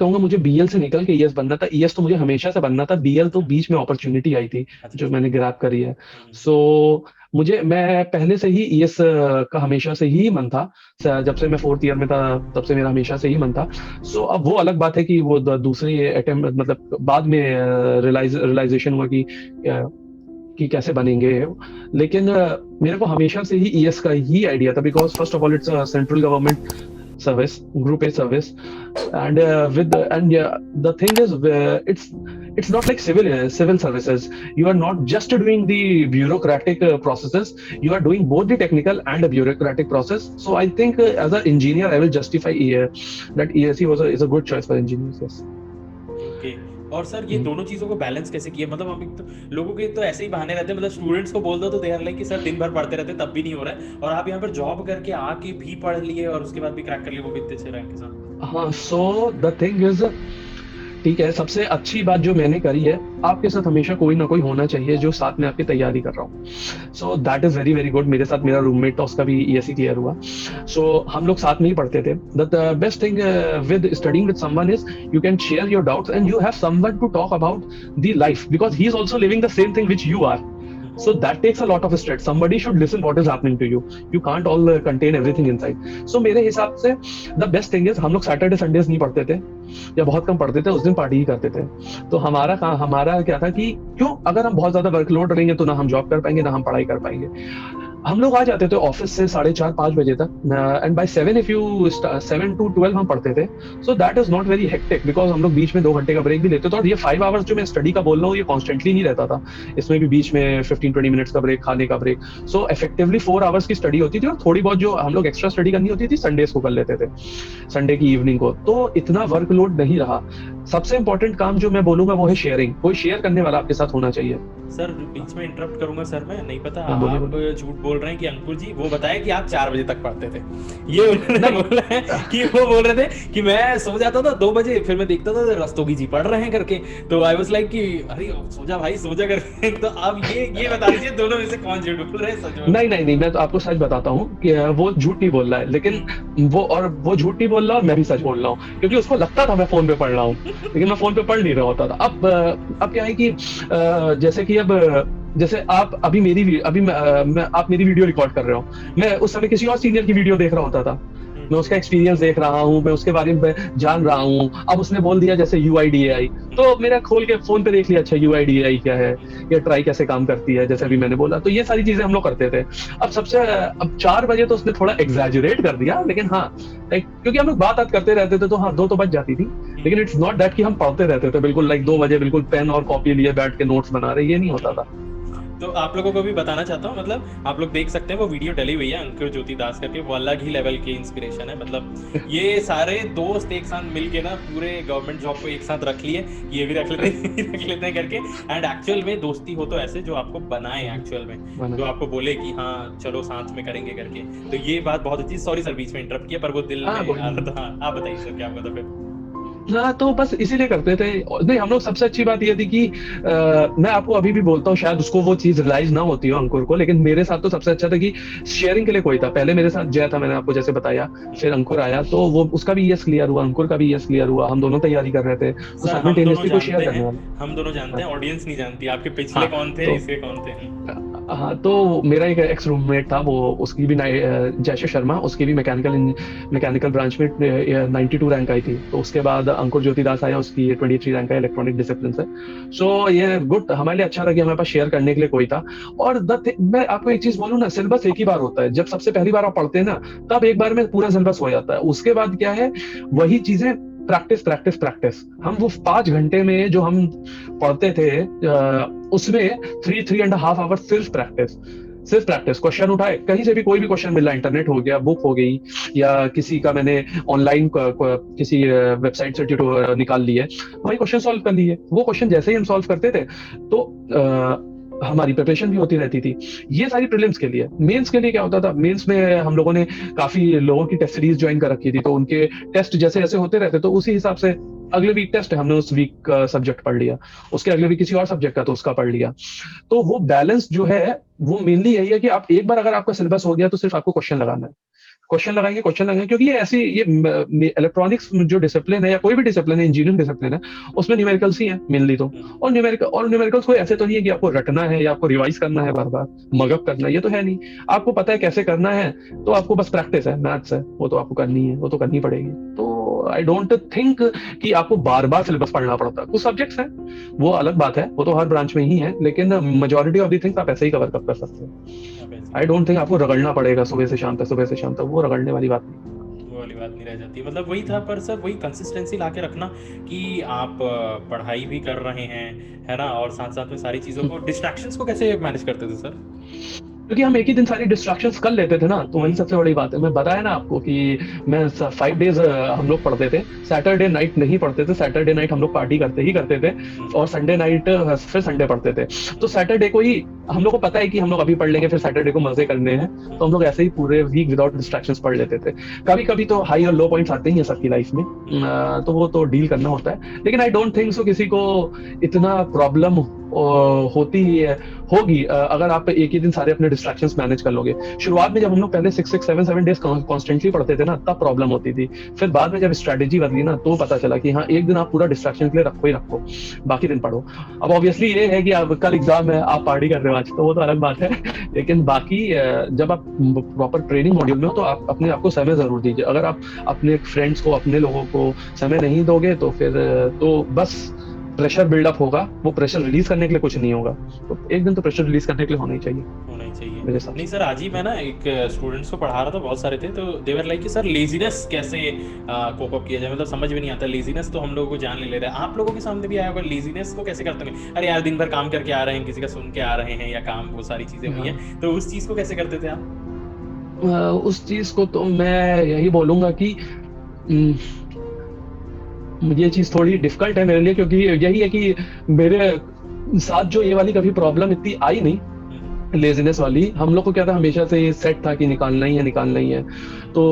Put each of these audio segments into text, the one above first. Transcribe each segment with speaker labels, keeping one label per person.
Speaker 1: कहूंगा मुझे बीएल से निकल के ईएस बनना था। ईएस तो मुझे हमेशा से बनना था, बीएल तो बीच में अपॉर्चुनिटी आई थी
Speaker 2: अच्छा
Speaker 1: जो
Speaker 2: अच्छा।
Speaker 1: मैंने ग्रैब करी है।
Speaker 2: हम्म।
Speaker 1: सो मैं पहले से ही ईएस का हमेशा से ही मन था। जब से मैं फोर्थ ईयर में था तब से मेरा हमेशा से ही मन था। सो अब वो अलग बात है कि वो दूसरी अटेम्प्ट मतलब बाद में रियलाइजेशन हुआ कि कैसे बनेंगे। लेकिन मेरे को हमेशा से ही ईएस का ही आइडिया था, because first of all it's central government service, group A service, and the thing is, it's not like civil services. You are not just doing the bureaucratic processes. You are doing both the technical and the bureaucratic process. So I think as an engineer, I will justify that ESE is a good choice for engineers. Yes.
Speaker 2: Okay. और sir ये
Speaker 1: Mhm.
Speaker 2: दोनों चीज़ों को balance कैसे किया? मतलब हम एक तो लोगों के तो ऐसे ही बहाने रहते हैं, मतलब स्टूडेंट्स को बोल दो तो दे आर लाइक कि सर दिन भर पढ़ते रहते तब भी नहीं हो रहा है, और आप यहाँ पर जॉब करके आके भी पढ़ लिए और उसके बाद भी क्रैक कर लिए, वो भी इतने अच्छे रैंक के साथ।
Speaker 1: हाँ, सो द थिंग इज, ठीक है, सबसे अच्छी बात जो मैंने करी है, आपके साथ हमेशा कोई ना कोई होना चाहिए जो साथ में आपकी तैयारी कर रहा हूँ। सो that is very very good. मेरे साथ मेरा रूममेट था, उसका भी ईएससी क्लियर हुआ। सो हम लोग साथ में ही पढ़ते थे। The best thing with studying with someone is you can share your doubts and you have someone to talk about the life, because he is also living the same thing which you are. So that takes a lot of stress. Somebody should listen what is happening to you. You can't all contain everything inside. So मेरे हिसाब से the best thing is हम लोग Saturday Sundays नहीं पढ़ते थे, या बहुत कम पढ़ते थे, उस दिन पार्टी ही करते थे। तो हमारा क्या था कि क्यों, अगर हम बहुत ज्यादा वर्कलोड रहेंगे तो ना हम जॉब कर पाएंगे ना हम पढ़ाई कर पाएंगे। हम लोग आ जाते थे ऑफिस से 4:30-5 बजे तक, and by 7 if you 7 to 12 हम पढ़ते थे। So that is not very hectic, because हम लोग बीच में 2 घंटे का ब्रेक भी लेते थे। और ये 5 आवर्स जो मैं स्टडी का बोल रहा हूँ ये कॉन्स्टेंटली नहीं रहता था, इसमें भी बीच में 15-20 मिनट्स का ब्रेक, खाने का ब्रेक। सो इफेक्टिवली 4 आवर्स की स्टडी होती थी, और थोड़ी बहुत जो हम लोग एक्स्ट्रा स्टडी करनी होती थी संडेज को कर लेते थे, संडे की इवनिंग को। तो इतना वर्कलोड नहीं रहा। सबसे इंपॉर्टेंट काम जो मैं बोलूंगा वो है शेयरिंग। कोई शेयर करने वाला आपके साथ होना चाहिए।
Speaker 2: सर बीच में इंटरप्ट करूंगा सर, मैं नहीं पता
Speaker 1: हाँ, बोलिए
Speaker 2: आप
Speaker 1: बोलिए।
Speaker 2: झूठ बोल रहे हैं कि अंकुर जी वो बताया कि आप 4 बजे तक पढ़ते थे, ये उन्होंने
Speaker 1: नहीं।
Speaker 2: बोला है कि वो बोल रहे थे कि मैं सो जाता था 2 बजे, फिर मैं देखता था रस्तोगी जी पढ़ रहे हैं करके, तो आई वाज लाइक कि अरे सो जा भाई सो जा करके। तो आप ये बता दीजिए दोनों में से कौन झूठ बोल रहे हैं, सच बोल रहे
Speaker 1: नहीं नहीं नहीं, मैं तो आपको सच बताता हूँ कि वो झूठ नहीं बोल रहा है, लेकिन वो झूठ नहीं बोल रहा और मैं भी सच बोल रहा हूँ, क्योंकि उसको लगता था मैं फोन पे पढ़ रहा हूँ, लेकिन मैं फोन पे पढ़ नहीं रहा होता था। अब क्या है कि जैसे कि अब जैसे आप अभी आप मेरी वीडियो रिकॉर्ड कर रहे हो,
Speaker 2: हैं।
Speaker 1: मैं उस समय किसी और सीनियर की वीडियो देख रहा होता था। मैं उसका
Speaker 2: हम्म।
Speaker 1: एक्सपीरियंस देख रहा हूँ, मैं उसके बारे में जान रहा हूँ। अब उसने बोल दिया जैसे यूआईडीएआई, तो मेरा खोल के फोन पे देख लिया, अच्छा यूआईडीएआई क्या है, ये ट्राई कैसे काम करती है, जैसे अभी मैंने बोला। तो ये सारी चीजें हम लोग करते थे। अब 4 बजे तो उसने थोड़ा एग्जैजुरेट कर दिया, लेकिन हाँ, क्योंकि हम लोग बात करते रहते थे तो हाँ 2 तो बज जाती थी। लेकिन इट्स नॉट दैट कि हम पढ़ते रहते थे बिल्कुल 2 बजे बिल्कुल पेन और कॉपी लिए बैठ के नोट्स बना रहे, ये नहीं होता था।
Speaker 2: तो आप लोगों को भी बताना चाहता हूँ, मतलब आप लोग देख सकते हैं वो वीडियो डली हुई है अंकुर ज्योति दास करके, वो अलग ही लेवल की इंस्पिरेशन है। मतलब ये सारे दोस्त एक साथ मिलके ना पूरे गवर्नमेंट जॉब को एक साथ रख लिए, ये भी रख लेते हैं ये भी रख लेते हैं करके। एंड एक्चुअल में दोस्ती हो तो ऐसे जो आपको बनाए एक्चुअल में, जो आपको बोले कि हाँ चलो साथ में करेंगे करके। तो ये बात बहुत अच्छी। सॉरी सर बीच में इंटरप्ट किया, पर वो दिल
Speaker 1: हाँ,
Speaker 2: में आ रहा था। हाँ, आप बताइए सर क्या होगा था फिर।
Speaker 1: हाँ, तो बस इसीलिए करते थे। नहीं, हम लोग सबसे अच्छी बात ये थी कि मैं आपको अभी भी बोलता हूँ, शायद उसको वो चीज रियलाइज ना होती हो अंकुर को, लेकिन मेरे साथ तो सबसे अच्छा था कि शेयरिंग के लिए कोई था। पहले मेरे साथ जय था, मैंने आपको जैसे बताया। फिर अंकुर आया, तो वो उसका भी ईएस क्लियर हुआ, अंकुर का भी ईएस क्लियर हुआ, हम दोनों तैयारी कर रहे थे, तो
Speaker 2: सर हम दोनों
Speaker 1: साइमल्टेनियसली कोई शेयर
Speaker 2: जानते हैं,
Speaker 1: करने वाला।
Speaker 2: हम दोनों जानते
Speaker 1: हाँ,
Speaker 2: हैं, ऑडियंस नहीं जानती आपके पिछले
Speaker 1: हाँ,
Speaker 2: कौन थे
Speaker 1: तो
Speaker 2: इसके कौन थे।
Speaker 1: हाँ, तो मेरा एक एक्स रूममेट था, वो उसकी भी जयशे शर्मा, उसकी भी मैकेनिकल ब्रांच में 92 रैंक आई थी। तो उसके बाद अंकुर ज्योति दास आया, उसकी 23 रैंक है इलेक्ट्रॉनिक डिसिप्लिन से। सो ये गुड, हमारे लिए अच्छा था कि हमारे पास शेयर करने के लिए कोई था। और मैं आपको एक चीज बोलूँ ना, सिलेबस एक ही बार होता है। जब सबसे पहली बार आप पढ़ते हैं ना, तब एक बार में पूरा सिलेबस हो जाता है। उसके बाद क्या है, वही चीजें प्रैक्टिस प्रैक्टिस प्रैक्टिस। हम वो 5 घंटे में जो हम पढ़ते थे, उसमें 3-3.5 आवर सिर्फ प्रैक्टिस। क्वेश्चन उठाए कहीं से भी, कोई भी क्वेश्चन मिल रहा है, इंटरनेट हो गया, बुक हो गई, या किसी का मैंने ऑनलाइन किसी वेबसाइट से निकाल लिए, वही क्वेश्चन सॉल्व कर लिए। वो क्वेश्चन जैसे ही हम सॉल्व करते थे, तो हमारी प्रिपरेशन भी होती रहती थी। ये सारी प्रीलिम्स के लिए। मेंस के लिए क्या होता था, मेंस में हम लोगों ने काफी लोगों की टेस्ट सीरीज ज्वाइन कर रखी थी, तो उनके टेस्ट जैसे जैसे होते रहते, तो उसी हिसाब से अगले वीक टेस्ट है, हमने उस वीक का सब्जेक्ट पढ़ लिया, उसके अगले वीक किसी और सब्जेक्ट का, तो उसका पढ़ लिया। तो वो बैलेंस जो है, वो मेनली यही है कि आप एक बार अगर आपका सिलेबस हो गया तो सिर्फ आपको क्वेश्चन लगाना है। क्वेश्चन लगाएंगे, क्योंकि ये ऐसी ये इलेक्ट्रॉनिक्स जो डिसिप्लिन है या कोई भी डिसिप्लिन है, इंजीनियरिंग डिसिप्लिन है, उसमें न्यूमेरिकल्स ही है मेनली तो। और न्यूमेरिकल्स कोई ऐसे तो नहीं है कि आपको रटना है या आपको रिवाइज करना है बार बार, मगअप करना है, ये तो है नहीं। आपको पता है कैसे करना है, तो आपको बस प्रैक्टिस है, मैथ्स है, वो तो आपको करनी है, वो तो करनी पड़ेगी। तो आई डोंट थिंक कि आपको बार बार सिलेबस पढ़ना पड़ता है। कुछ सब्जेक्ट्स हैं वो अलग बात है, वो तो हर ब्रांच में ही है, लेकिन मेजोरिटी ऑफ द थिंग्स आप ऐसे ही कवर कर सकते हैं। आई डोंट थिंक आपको रगड़ना पड़ेगा सुबह से शाम तक, वो रगड़ने वाली बात नहीं।
Speaker 2: वो वाली बात नहीं रह जाती, मतलब वही था। पर सर वही कंसिस्टेंसी ला के रखना कि आप पढ़ाई भी कर रहे हैं, है ना, और साथ साथ में सारी चीज़ों को, डिस्ट्रैक्शंस को कैसे मैनेज करते थे सर?
Speaker 1: क्योंकि हम एक ही दिन सारी डिस्ट्रैक्शंस कर लेते थे ना, तो वही सबसे बड़ी बात है। मैं बताया ना आपको कि मैं 5 डेज हम लोग पढ़ते थे, सैटरडे नाइट नहीं पढ़ते थे। सैटरडे नाइट हम लोग पार्टी करते थे, और संडे नाइट फिर संडे पढ़ते थे। तो सैटरडे को ही हम लोग को पता है कि हम लोग अभी पढ़ लेंगे, फिर सैटरडे को मजे करने हैं, तो हम लोग ऐसे ही पूरे वीक विदाउट डिस्ट्रैक्शंस पढ़ लेते थे। कभी कभी तो हाई और लो पॉइंट्स आते ही हैं सबकी लाइफ में, तो वो तो डील करना होता है। लेकिन आई डोंट थिंक सो किसी को इतना प्रॉब्लम होगी अगर आप एक ही दिन सारे अपने डिस्ट्रैक्शंस मैनेज कर लोगे। शुरुआत में जब हम लोग पहले 6-7 डेज कॉन्स्टेंटली पढ़ते थे ना, तब प्रॉब्लम होती थी। फिर बाद में जब स्ट्रेटेजी बदली ना, तो पता चला कि हाँ, एक दिन आप पूरा डिस्ट्रैक्शन के लिए रखो ही रखो, बाकी दिन पढ़ो। अब ऑब्वियसली ये है कि अब कल एग्जाम है, आप पार्टी कर रहे हो आज, तो वो तो अलग बात है। लेकिन बाकी जब आप प्रॉपर ट्रेनिंग मॉड्यूल में हो, तो आप अपने आपको समय जरूर दीजिए। अगर आप अपने फ्रेंड्स को, अपने लोगों को समय नहीं दोगे, तो फिर तो बस प्रेशर बिल्डअप होगा, वो प्रेशर रिलीज करने के लिए कुछ नहीं होगा। तो एक दिन तो प्रेशर रिलीज करने के लिए होना ही चाहिए। मेरे साथ
Speaker 2: नहीं सर, आज ही मैं ना एक स्टूडेंट्स को पढ़ा रहा था, बहुत सारे थे, तो दे वर लाइक कि सर लेजीनेस कैसे कोप अप किया जाए, मतलब समझ में नहीं आता। लेजीनेस तो हम लोगों को जान ले रहे हैं, आप लोगों के सामने भी आया होगा, लेजीनेस को कैसे करते हैं? अरे यार, दिन भर काम करके आ रहे हैं, किसी का सुन के आ रहे हैं, या काम, वो सारी चीजें हुई हैं, तो उस चीज को कैसे करते थे आप?
Speaker 1: उस चीज को तो मैं यही बोलूंगा कि ये चीज थोड़ी डिफिकल्ट है मेरे लिए, क्योंकि यही है कि मेरे साथ जो ये वाली कभी प्रॉब्लम इतनी आई नहीं, लेजीनेस वाली। हम लोग को क्या था, हमेशा से ये सेट था कि निकालना ही है, तो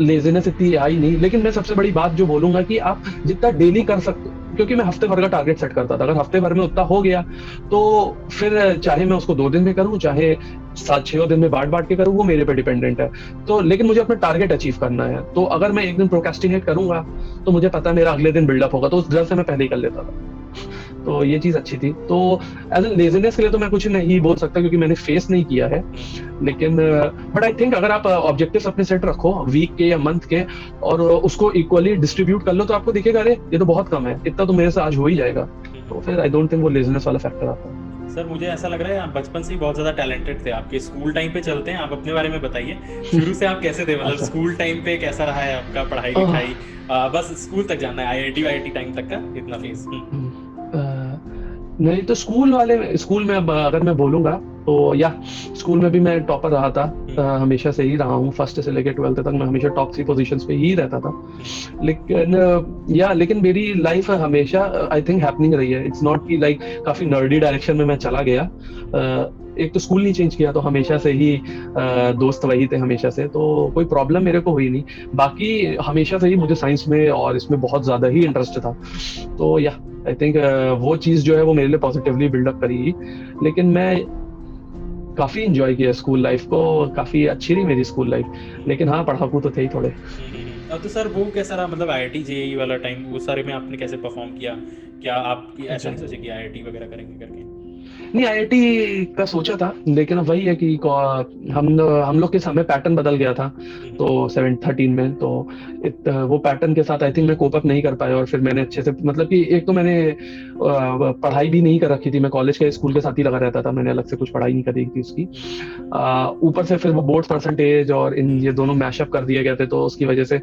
Speaker 1: लेजीनेस इतनी आई नहीं। लेकिन मैं सबसे बड़ी बात जो बोलूंगा कि आप जितना डेली कर सकते, क्योंकि मैं हफ्ते भर का टारगेट सेट करता था, अगर हफ्ते भर में उतना हो गया, तो फिर चाहे मैं उसको 2 दिन में करूं, चाहे 7-6 दिन में बांट के करूं, वो मेरे पे डिपेंडेंट है। तो लेकिन मुझे अपना टारगेट अचीव करना है, तो अगर मैं एक दिन प्रोक्रेस्टिनेट करूंगा, तो मुझे पता है मेरा अगले दिन बिल्डअप होगा, तो उस डर से मैं पहले ही कर लेता था। तो ये चीज अच्छी थी। तो एज एन लेजीनेस के लिए तो मैं कुछ नहीं बोल सकता, क्योंकि मैंने फेस नहीं किया है। लेकिन बट आई थिंक अगर आप ऑब्जेक्टिव्स अपने सेट रखो वीक के या मंथ के, और उसको इक्वली डिस्ट्रीब्यूट कर लो, तो आपको दिखेगा अरे ये तो बहुत कम है, इतना तो मेरे से आज हो ही जाएगा। तो फिर आई डोंट थिंक वो लेजीनेस वाला फैक्टर आता है।
Speaker 2: सर मुझे ऐसा लग रहा है आप बचपन से ही बहुत ज्यादा टैलेंटेड थे। आपके स्कूल टाइम पे चलते हैं, आप अपने बारे में बताइए, शुरू से आप कैसे थे, मतलब स्कूल टाइम पे कैसा रहा है आपका पढ़ाई लिखाई? बस स्कूल तक जानना है, आईआईटी टाइम तक का इतना फेस।
Speaker 1: नहीं तो स्कूल में अब अगर मैं बोलूंगा, तो या स्कूल में भी मैं टॉपर रहा था, हमेशा से ही रहा हूँ। फर्स्ट से लेकर 12th तक मैं हमेशा टॉप 3 पोजीशंस पे ही रहता था। लेकिन मेरी लाइफ हमेशा आई थिंक हैपनिंग रही है। इट्स नॉट कि लाइक काफी नर्डी डायरेक्शन में मैं चला गया। एक तो स्कूल नहीं चेंज किया, तो हमेशा से ही दोस्त वही थे हमेशा से, तो कोई प्रॉब्लम मेरे को हुई नहीं। बाकी हमेशा से ही मुझे साइंस में और इसमें बहुत ज्यादा ही इंटरेस्ट था। तो या आई थिंक वो चीज जो है वो मेरे लिए पॉजिटिवली बिल्डअप करी। लेकिन मैं काफी एंजॉय किया स्कूल लाइफ को, काफी अच्छी रही मेरी स्कूल लाइफ। लेकिन हाँ, पढ़ाकू तो थे ही थोड़े।
Speaker 2: अब तो सर वो कैसा रहा, मतलब आईआईटी जेईई वाला टाइम, वो सारे में आपने कैसे परफॉर्म किया? क्या आप ऐसा नहीं सोचे कि आईआईटी वगैरह करेंगे करके?
Speaker 1: नहीं, आईआईटी का सोचा था, लेकिन वही है कि हम लोग के समय पैटर्न बदल गया था, तो 7-13 में, तो वो पैटर्न के साथ आई थिंक मैं कोप अप नहीं कर पाया। और फिर मैंने अच्छे से, मतलब कि एक तो मैंने पढ़ाई भी नहीं कर रखी थी, मैं कॉलेज के स्कूल के साथ ही लगा रहता था, मैंने अलग से कुछ पढ़ाई नहीं करी थी उसकी। ऊपर से फिर वो बोर्ड परसेंटेज और इन ये दोनों मैशअप कर दिए गए थे, तो उसकी वजह से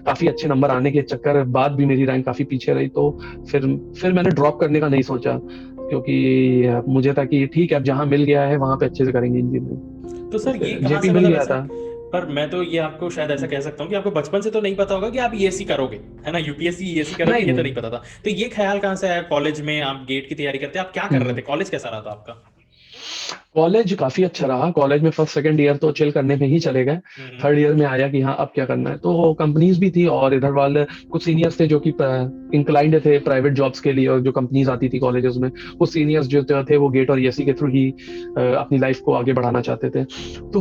Speaker 1: काफी अच्छे नंबर आने के चक्कर बाद भी मेरी रैंक काफी पीछे रही। तो फिर मैंने ड्रॉप करने का नहीं सोचा, क्योंकि मुझे था कि ठीक है, अब जहाँ मिल गया है वहां पे अच्छे से करेंगे इंजीनियरिंग।
Speaker 2: तो सर ये
Speaker 1: जेपी मिल गया था।
Speaker 2: पर मैं तो ये आपको शायद ऐसा कह सकता हूँ कि आपको बचपन से तो नहीं पता होगा कि आप ईएससी करोगे, है ना, यूपीएससी ईएससी करोगे, ये तो नहीं पता था। तो ये ख्याल कहाँ से आया? कॉलेज में आप गेट की तैयारी करते, आप क्या कर रहे थे? कॉलेज कैसा रहा था आपका?
Speaker 1: कॉलेज काफी अच्छा रहा। कॉलेज में फर्स्ट सेकंड ईयर तो चिल करने में ही चले गए। थर्ड ईयर में आया कि हाँ अब क्या करना है, तो कंपनीज भी थी और इधर वाले कुछ सीनियर्स थे जो कि इंक्लाइंड थे प्राइवेट जॉब्स के लिए, और जो कंपनीज आती थी कॉलेजेस में, कुछ सीनियर्स जो थे वो गेट और ईएससी के थ्रू ही अपनी लाइफ को आगे बढ़ाना चाहते थे। तो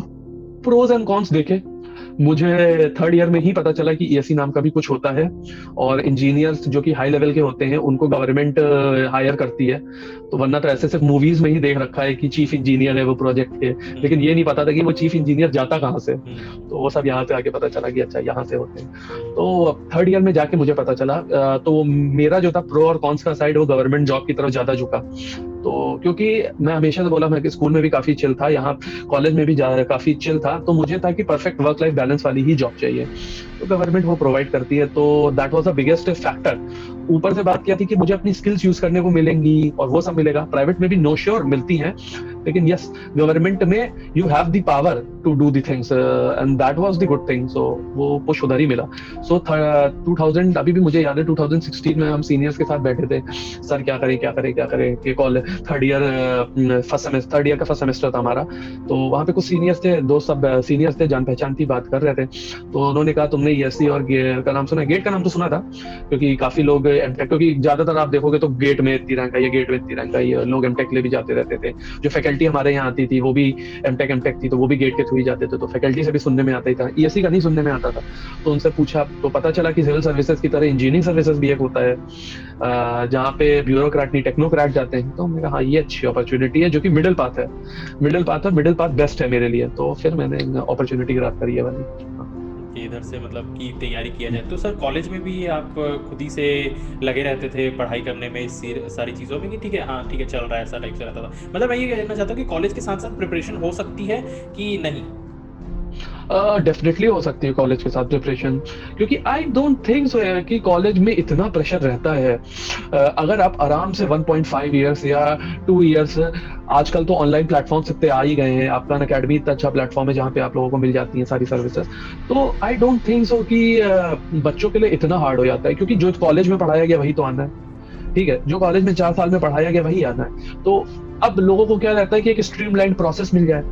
Speaker 1: प्रोज एंड कॉन्स देखे, मुझे थर्ड ईयर में ही पता चला कि ईएससी नाम का भी कुछ होता है, और इंजीनियर्स जो कि हाई लेवल के होते हैं उनको गवर्नमेंट हायर करती है। तो वरना तो ऐसे सिर्फ मूवीज में ही देख रखा है कि चीफ इंजीनियर है वो प्रोजेक्ट के, लेकिन ये नहीं पता था कि वो चीफ इंजीनियर जाता कहाँ से। तो वो सब यहाँ से आके पता चला कि अच्छा यहाँ से होते हैं। तो थर्ड ईयर में जाके मुझे पता चला। तो मेरा जो था प्रो और कॉन्स का साइड वो गवर्नमेंट जॉब की तरफ ज्यादा झुका। तो क्योंकि मैं हमेशा से बोला, मैं कि स्कूल में भी काफी चिल था, यहाँ कॉलेज में भी काफी चिल था, तो मुझे था कि परफेक्ट वर्क लाइफ बैलेंस वाली ही जॉब चाहिए, तो गवर्नमेंट वो प्रोवाइड करती है। तो that was the biggest factor. ऊपर से बात किया थी कि मुझे अपनी स्किल्स यूज करने को मिलेंगी और वो सब मिलेगा। प्राइवेट में भी नो श्योर मिलती हैं, लेकिन यस गवर्नमेंट में you have the power to do the things, and that was the good thing. So वो पुश उधर ही मिला। सो 2000 अभी भी मुझे याद है 2016 में हम सीनियर्स के साथ बैठे थे, सर क्या करें क्या करें क्या करें कि कॉलेज थर्ड ईयर का फर्स्ट सेमेस्टर था हमारा। तो वहाँ पे कुछ सीनियर्स थे, दोस्त सब सीनियर्स थे, जान पहचान की बात कर रहे थे। तो उन्होंने कहा तुमने ईएससी और का नाम सुना? गेट का नाम तो सुना था, क्योंकि काफी लोग एमटेक, क्योंकि ज्यादातर आप देखोगे तो गेट में इतनी रैंक आई है, गेट में इतनी रैंक आई है, लोग एमटेक के लिए भी जाते रहते थे। जो फैकल्टी हमारे यहाँ आती थी वो भी एमटेक थी, तो वो भी गेट के थ्रू ही जाते थे, तो फैकल्टी से भी सुनने में आता ही था, ईएससी का नहीं सुनने में आता था। तो उनसे पूछा तो पता चला कि सिविल सर्विसेज की तरह इंजीनियरिंग सर्विसेज भी एक होता है, जहाँ पे ब्यूरोक्रेट नहीं टेक्नोक्रेट जाते हैं। तो मैंने कहा हाँ ये अच्छी अपॉर्चुनिटी है, जो कि मिडिल पाथ है, मिडिल पाथ बेस्ट है मेरे लिए। तो फिर मैंने अपॉर्चुनिटी ग्रैब करी है वाली।
Speaker 2: कि इधर से मतलब की तैयारी किया जाए। तो सर कॉलेज में भी आप खुद ही से लगे रहते थे पढ़ाई करने में, इस सारी चीज़ों में कि ठीक है हाँ ठीक है चल रहा है, ऐसा टाइप से रहता था? मतलब मैं ये कहना चाहता हूँ कि कॉलेज के साथ साथ प्रिपरेशन हो सकती है कि नहीं?
Speaker 1: डेफिनेटली हो सकती है कॉलेज के साथ प्रिपरेशन, क्योंकि आई डोंट थिंक सो कि कॉलेज में इतना प्रेशर रहता है। अगर आप आराम से 1.5 ईयर्स या 2 ईयर्स, आजकल तो ऑनलाइन प्लेटफॉर्म इतने आ ही गए हैं, आपका अकेडमी इतना अच्छा प्लेटफॉर्म है जहाँ पे आप लोगों को मिल जाती हैं सारी सर्विसेज। तो आई डोंट थिंक सो कि बच्चों के लिए इतना हार्ड हो जाता है, क्योंकि जो कॉलेज में पढ़ाया गया वही तो आना है। ठीक है, जो कॉलेज में 4 साल में पढ़ाया गया वही आना है। तो अब लोगों को क्या रहता है कि एक स्ट्रीमलाइन प्रोसेस मिल जाए।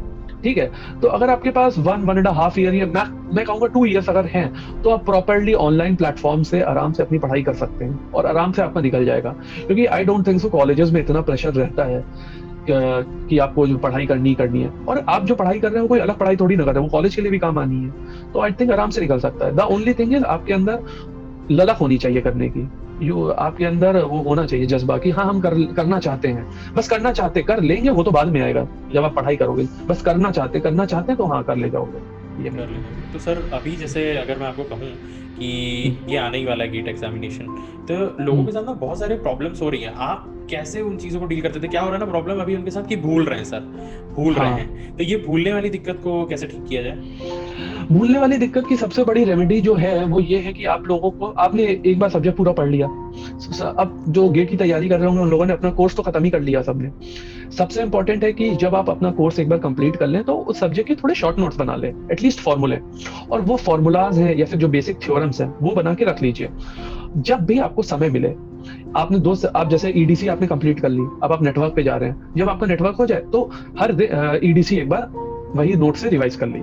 Speaker 1: ठीक है, तो अगर आपके पास 1.5 ईयर या मैं कहूंगा 2 ईयर्स अगर हैं, तो आप प्रॉपर्ली ऑनलाइन प्लेटफॉर्म से आराम से अपनी पढ़ाई कर सकते हैं और आराम से आपका निकल जाएगा। क्योंकि I don't think so colleges में इतना प्रेशर रहता है कि आपको जो पढ़ाई करनी है, और आप जो पढ़ाई कर रहे हो कोई अलग पढ़ाई थोड़ी ना कर रहे हो, वो कॉलेज के लिए भी काम आनी है। तो आई थिंक आराम से निकल सकता है। द ओनली थिंग इज आपके अंदर ललक होनी चाहिए करने की, आपके अंदर वो होना चाहिए जज्बा कि हाँ हम करना चाहते हैं, बस करना चाहते, कर लेंगे, वो तो बाद में आएगा जब आप पढ़ाई करोगे। बस करना चाहते हैं तो हाँ कर ले जाओगे, ये
Speaker 2: कर लेंगे। तो सर अभी जैसे अगर मैं आपको कहूँ कि ये आने ही वाला है गेट एग्जामिनेशन, तो लोगों के साथ ना बहुत सारे प्रॉब्लम्स हो रही हैं, आप कैसे उन चीज़ों को डील करते थे? क्या हो रहा है ना प्रॉब्लम अभी उनके साथ कि भूल रहे हैं सर, भूल रहे हैं, तो ये भूलने वाली दिक्कत को कैसे ठीक किया जाए?
Speaker 1: भूलने वाली दिक्कत की सबसे बड़ी रेमेडी जो है वो ये है कि आप लोगों को, आपने एक बार सब्जेक्ट पूरा पढ़ लिया, अब जो गेट की तैयारी कर रहे होंगे उन लोगों ने अपना कोर्स तो खत्म ही कर लिया सबने। सबसे इंपॉर्टेंट है कि जब आप अपना कोर्स एक बार कंप्लीट कर लें तो उस सब्जेक्ट के थोड़े शॉर्ट नोट्स बना लें, एटलीस्ट फॉर्मूले, और वो फॉर्मूलाज हैं या फिर जो बेसिक थ्योरम्स हैं वो बना के रख लीजिए। जब भी आपको समय मिले, आप जैसे ईडीसी आपने कंप्लीट कर ली, अब आप नेटवर्क पे जा रहे हैं, जब आपका नेटवर्क हो जाए तो हर ईडीसी एक बार वही नोट से रिवाइज कर ली।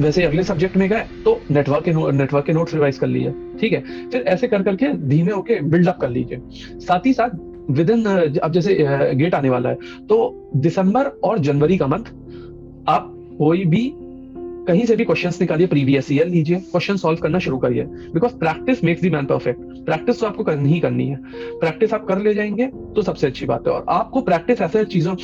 Speaker 1: वैसे अगले सब्जेक्ट में गए तो नेटवर्क के नोट्स रिवाइज कर लिए। ठीक है, फिर ऐसे कर करके धीमे होके बिल्डअप कर लीजिए। साथ ही साथ विद इन, अब जैसे गेट आने वाला है तो दिसंबर और जनवरी का मंथ आप कोई भी कहीं से भी क्वेश्चंस निकालिए, प्रीवियस ईयर लीजिए, क्वेश्चन सॉल्व करना शुरू करिए, because practice makes the man perfect. Practice तो आपको करनी ही करनी है, प्रैक्टिस आप कर ले जाएंगे तो सबसे अच्छी बात है। और आपको प्रैक्टिस ऐसे चीजों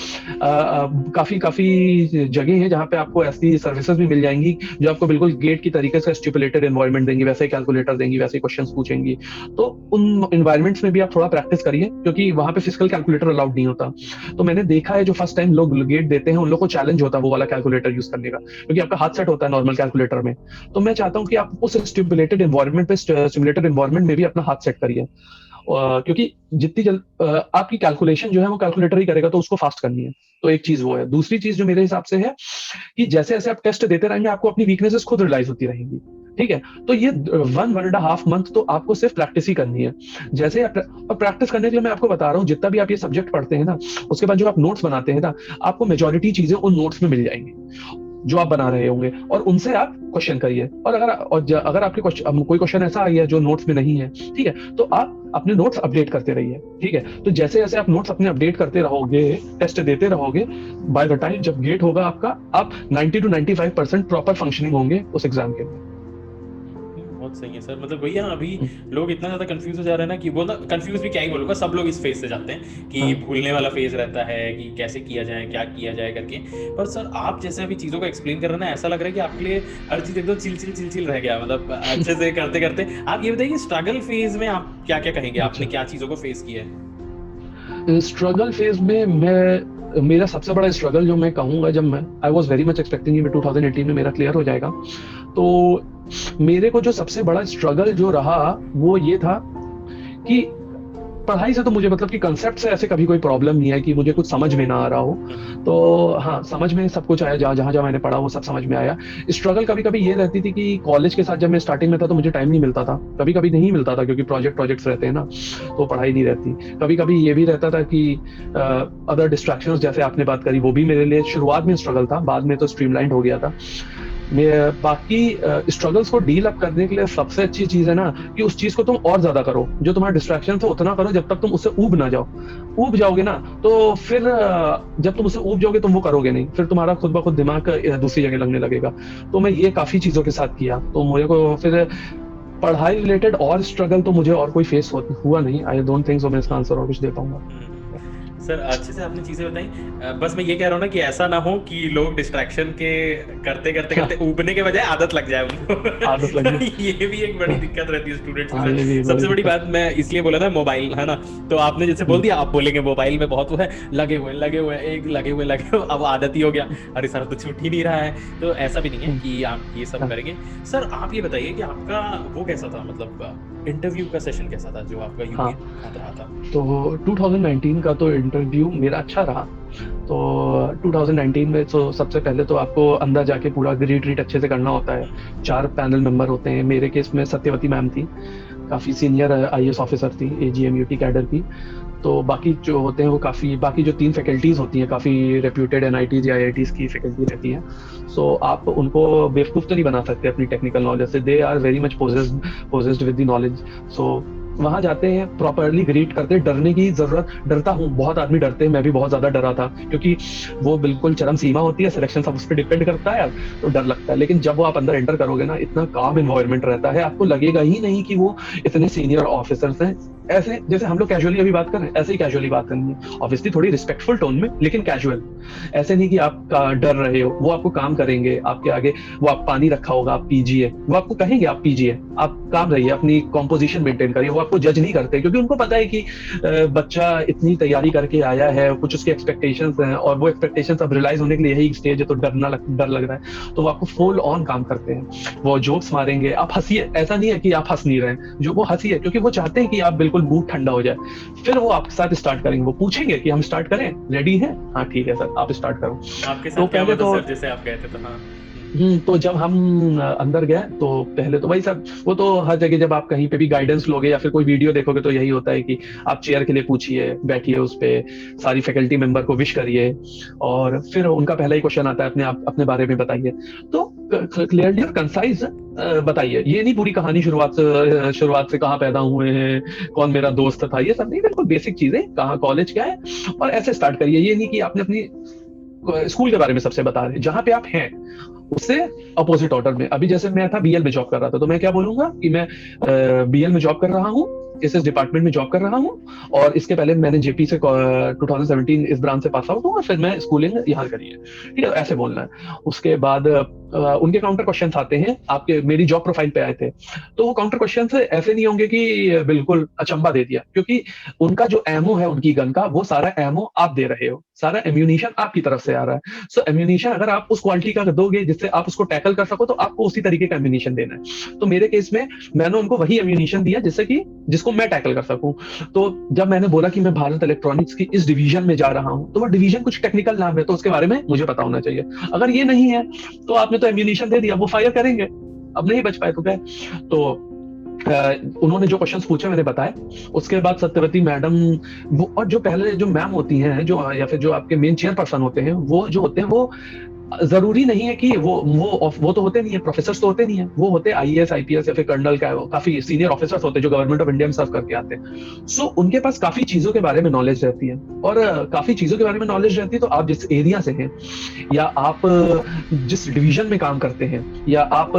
Speaker 1: काफी जगह है जहाँ पे आपको ऐसी सर्विसेज भी मिल जाएंगी जो आपको बिल्कुल गेट की तरीके से स्टिपुलेटेड एनवायरनमेंट देंगी, वैसे कैलकुलेटर देंगी, वैसे क्वेश्चन पूछेंगी। तो उन एनवायरमेंट्स में भी आप थोड़ा प्रैक्टिस करिए, क्योंकि वहां पे फिजिकल कैलकुलेटर अलाउड नहीं होता। तो मैंने देखा है जो फर्स्ट टाइम लोग गेट देते हैं उन लोग को चैलेंज होता है वो वाला कैलकुलेटर यूज करने का, क्योंकि आपका हाथ सेट होता है नॉर्मल कैलकुलेटर में। तो मैं चाहता हूं कि आप उस स्टिमुलेटेड एनवायरनमेंट में भी अपना हाथ सेट करिए, क्योंकि जितनी जल्द आपकी कैलकुलेशन जो है वो कैलकुलेटर ही करेगा, तो उसको फास्ट करनी है। तो एक चीज वो है। दूसरी चीज जो मेरे हिसाब से है कि जैसे जैसे आप टेस्ट देते रहेंगे आपको अपनी वीकनेसेस खुद रियलाइज होती रहेंगी। ठीक है, तो ये 1.5 मंथ तो आपको सिर्फ प्रैक्टिस ही करनी है। जैसे और प्रैक्टिस करने के लिए मैं आपको बता रहा हूँ, जितना भी आप ये सब्जेक्ट पढ़ते हैं ना, उसके बाद जो आप नोट्स बनाते हैं ना, आपको मेजॉरिटी चीजें उन नोट्स में मिल जाएंगी। जो आप बना रहे होंगे, और उनसे आप क्वेश्चन करिए। और अगर आपके कोई क्वेश्चन ऐसा आई है जो नोट्स में नहीं है, ठीक है, तो आप अपने नोट्स अपडेट करते रहिए, ठीक है। तो जैसे जैसे आप नोट्स अपने अपडेट करते रहोगे, टेस्ट देते रहोगे, बाय द टाइम जब गेट होगा आपका, आप 90 to 95% प्रॉपर फंक्शनिंग होंगे उस एग्जाम के लिए।
Speaker 2: बहुत सही है सर। मतलब भैया अभी लोग इतना ज्यादा कंफ्यूज हो जा रहे हैं ना कि वो ना कंफ्यूज भी क्या ही बोलूंगा, सब लोग इस फेज से जाते हैं कि भूलने वाला फेज रहता है कि कैसे किया जाए, क्या किया जाए करके। पर सर आप जैसे अभी चीजों को एक्सप्लेन कर रहे हैं ना, ऐसा लग रहा है कि आपके लिए हर चीज एकदम चिल रह गया, मतलब अच्छे से करते करते। आप ये बताइए स्ट्रगल फेज में आप क्या क्या कहेंगे, आपने क्या चीजों को फेस किया है?
Speaker 1: स्ट्रगल फेज में मेरा सबसे बड़ा स्ट्रगल जो मैं कहूंगा, जब I was very much expecting 2018 में मेरा क्लियर हो जाएगा, तो मेरे को जो सबसे बड़ा स्ट्रगल जो रहा वो ये था कि पढ़ाई से तो मुझे मतलब कि कंसेप्ट से ऐसे कभी कोई प्रॉब्लम नहीं है कि मुझे कुछ समझ में ना आ रहा हो। तो हाँ, समझ में सब कुछ आया, जहाँ मैंने पढ़ा वो सब समझ में आया। स्ट्रगल कभी कभी ये रहती थी कि कॉलेज के साथ जब मैं स्टार्टिंग में था तो मुझे टाइम नहीं मिलता था, कभी कभी नहीं मिलता था क्योंकि प्रोजेक्ट्स रहते हैं ना, तो पढ़ाई नहीं रहती। कभी कभी ये भी रहता था कि अदर डिस्ट्रैक्शंस जैसे आपने बात करी, वो भी मेरे लिए शुरुआत में स्ट्रगल था, बाद में तो स्ट्रीमलाइंड हो गया था। बाकी स्ट्रगल्स को डील अप करने के लिए सबसे अच्छी चीज है ना कि उस चीज को तुम और ज्यादा करो, जो तुम्हारा डिस्ट्रैक्शन था उतना करो जब तक तुम उससे ऊब ना जाओ। ऊब जाओगे ना तो फिर जब तुम उससे ऊब जाओगे तुम वो करोगे नहीं, फिर तुम्हारा खुद ब खुद दिमाग दूसरी जगह लगने लगेगा। तो मैं ये काफी चीजों के साथ किया, तो मुझे को फिर पढ़ाई रिलेटेड और स्ट्रगल तो मुझे और कोई फेस हुआ नहीं। आई डोंट थिंक सो मैं इसका आंसर और कुछ दे पाऊंगा।
Speaker 2: सर अच्छे से आपने चीजें बताई। बस मैं ये कह रहा हूँ ना कि ऐसा ना हो कि लोग डिस्ट्रैक्शन के करते उबने के बजाय आदत लग जाए उनको।
Speaker 1: आदत लग जाए।
Speaker 2: ये भी एक बड़ी दिक्कत रहती है स्टूडेंट्स में। सबसे बड़ी बात मैं इसलिए बोला ना, मोबाइल है ना, तो आपने जैसे बोल दिया, आप बोलेंगे मोबाइल में बहुत वो है, लगे हुए अब आदत ही हो गया, अरे सर तो छूट ही नहीं रहा है। तो ऐसा भी नहीं है कि आप ये सब करेंगे। सर आप ये बताइए कि आपका वो कैसा था, मतलब इंटरव्यू का सेशन कैसा था जो आपका यूपी रहा था?
Speaker 1: तो 2019 का तो इंटरव्यू मेरा अच्छा रहा। तो 2019 में तो सबसे पहले तो आपको अंदर जाके पूरा रीट्रीट अच्छे से करना होता है। 4 पैनल मेंबर होते हैं। मेरे केस में सत्यवती मैम थी, काफ़ी सीनियर आईएएस ऑफिसर थी, एजीएमयूटी कैडर की। तो बाकी जो होते हैं वो बाकी जो 3 फैकल्टीज होती हैं काफ़ी रेप्यूटेड एनआईटीज या आईआईटीज की फैकल्टी रहती हैं। सो आप उनको बेवकूफ़ तो नहीं बना सकते अपनी टेक्निकल नॉलेज से। They are very much possessed with the knowledge. So वहां जाते हैं, प्रॉपरली ग्रीट करते हैं। डरने की जरूरत, डरता हूँ, बहुत आदमी डरते हैं, मैं भी बहुत ज्यादा डरा था क्योंकि वो बिल्कुल चरम सीमा होती है, सिलेक्शन सब उस पर डिपेंड करता है, तो डर लगता है। लेकिन जब वो आप अंदर एंटर करोगे ना, इतना काम एनवायरनमेंट रहता है, आपको लगेगा ही नहीं कि वो इतने सीनियर ऑफिसर्स हैं। ऐसे जैसे हम लोग कैजुअली अभी बात कर रहे हैं, ऐसे ही कैजुअली बात करनी है, ऑब्वियसली थोड़ी रिस्पेक्टफुल टोन में, लेकिन कैजुअल। ऐसे नहीं कि आप डर रहे हो, वो आपको काम करेंगे आपके आगे। वो आप पानी रखा होगा, आप पीजिए, वो आपको कहेंगे आप पीजिए, आप काम रहिए, अपनी कॉम्पोजिशन मेंटेन करिए। वो आपको जज नहीं करते क्योंकि उनको पता है कि बच्चा इतनी तैयारी करके आया है, कुछ उसके एक्सपेक्टेशंस हैं, और वो एक्सपेक्टेशंस अब रियलाइज होने के लिए यही स्टेज है, तो डर लग रहा है, तो वो आपको फुल ऑन काम करते हैं। वो जोक्स मारेंगे, आप हंसिए, ऐसा नहीं है कि आप हंस नहीं रहे हैं, जो वो हंसिए, क्योंकि वो चाहते हैं कि आप बिल्कुल मूड ठंडा हो जाए। फिर वो आपके साथ स्टार्ट करेंगे, वो पूछेंगे कि हम स्टार्ट करें, रेडी है? हाँ ठीक है सर, आप स्टार्ट करो।
Speaker 2: आपके साथ क्या हुआ था सर, जैसे आप गए थे तो? हाँ,
Speaker 1: तो जब हम अंदर गए तो पहले तो वही सब, वो तो हर जगह जब आप कहीं पे भी गाइडेंस लोगे या फिर कोई वीडियो देखोगे तो यही होता है कि आप चेयर के लिए पूछिए, बैठिए उस पे, सारी फैकल्टी मेंबर को विश करिए, और फिर उनका पहला ही क्वेश्चन आता है अपने बारे में बताइए। तो क्लियरली और कंसाइज बताइए, ये नहीं पूरी कहानी शुरुआत से कहाँ पैदा हुए हैं, कौन मेरा दोस्त था, ये सब नहीं, बिल्कुल बेसिक चीजें, कहाँ कॉलेज क्या है, और ऐसे स्टार्ट करिए। ये नहीं कि आपने अपनी स्कूल के बारे में सबसे बता रहे, जहाँ पे आप हैं उससे अपोजिट ऑर्डर में। अभी जैसे मैं था बीएल में जॉब कर रहा था, तो मैं क्या बोलूंगा कि मैं बीएल में जॉब कर रहा हूँ, इस डिपार्टमेंट में जॉब कर रहा हूँ, और इसके पहले मैंने जेपी से 2017 इस ब्रांच से पास आउट हूँ, और फिर मैं स्कूलिंग यहाँ करी है, ठीक है, ऐसे बोलना है। उसके बाद उनके काउंटर क्वेश्चंस आते हैं, आपके मेरी जॉब प्रोफाइल पे आए थे, तो वो काउंटर क्वेश्चंस ऐसे नहीं होंगे कि बिल्कुल अचंबा दे दिया, क्योंकि उनका जो एमओ है उनकी गन का, वो सारा एमओ आप दे रहे हो, सारा एम्यूनिशन आपकी तरफ से आ रहा है। सो एम्यूनिशन अगर आप उस क्वालिटी का दोगे जिससे आप उसको टैकल कर सको, तो आपको उसी तरीके का एम्यूनिशन देना है। तो मेरे केस में मैंने उनको वही एम्यूनिशन दिया जिसको मैं टैकल कर सकूं। तो जब मैंने बोला कि मैं भारत इलेक्ट्रॉनिक्स की इस डिवीजन में जा रहा हूं, तो वो डिवीजन कुछ टेक्निकल नाम है, तो उसके बारे में मुझे पता होना चाहिए। अगर ये नहीं है तो आपने तो एम्यूनिशन दे दिया, वो फायर करेंगे, अब नहीं बच पाए तो क्या। तो उन्होंने जो क्वेश्चंस पूछे मैंने बताए। उसके बाद सत्यवती मैडम वो, और जो पहले जो मैम होती हैं, जो या फिर जो आपके मेन चेयरपर्सन होते हैं, वो जो होते हैं वो जरूरी नहीं है कि वो तो होते नहीं है, प्रोफेसर तो होते नहीं है, वो होते आईएएस आईपीएस या फिर कर्नल का काफी सीनियर ऑफिसर्स होते हैं जो गवर्नमेंट ऑफ इंडिया में सर्व करके आते हैं। सो उनके पास काफी चीजों के बारे में नॉलेज रहती है, और काफी चीजों के बारे में नॉलेज रहती है। तो आप जिस एरिया से हैं, या आप जिस डिवीजन में काम करते हैं, या आप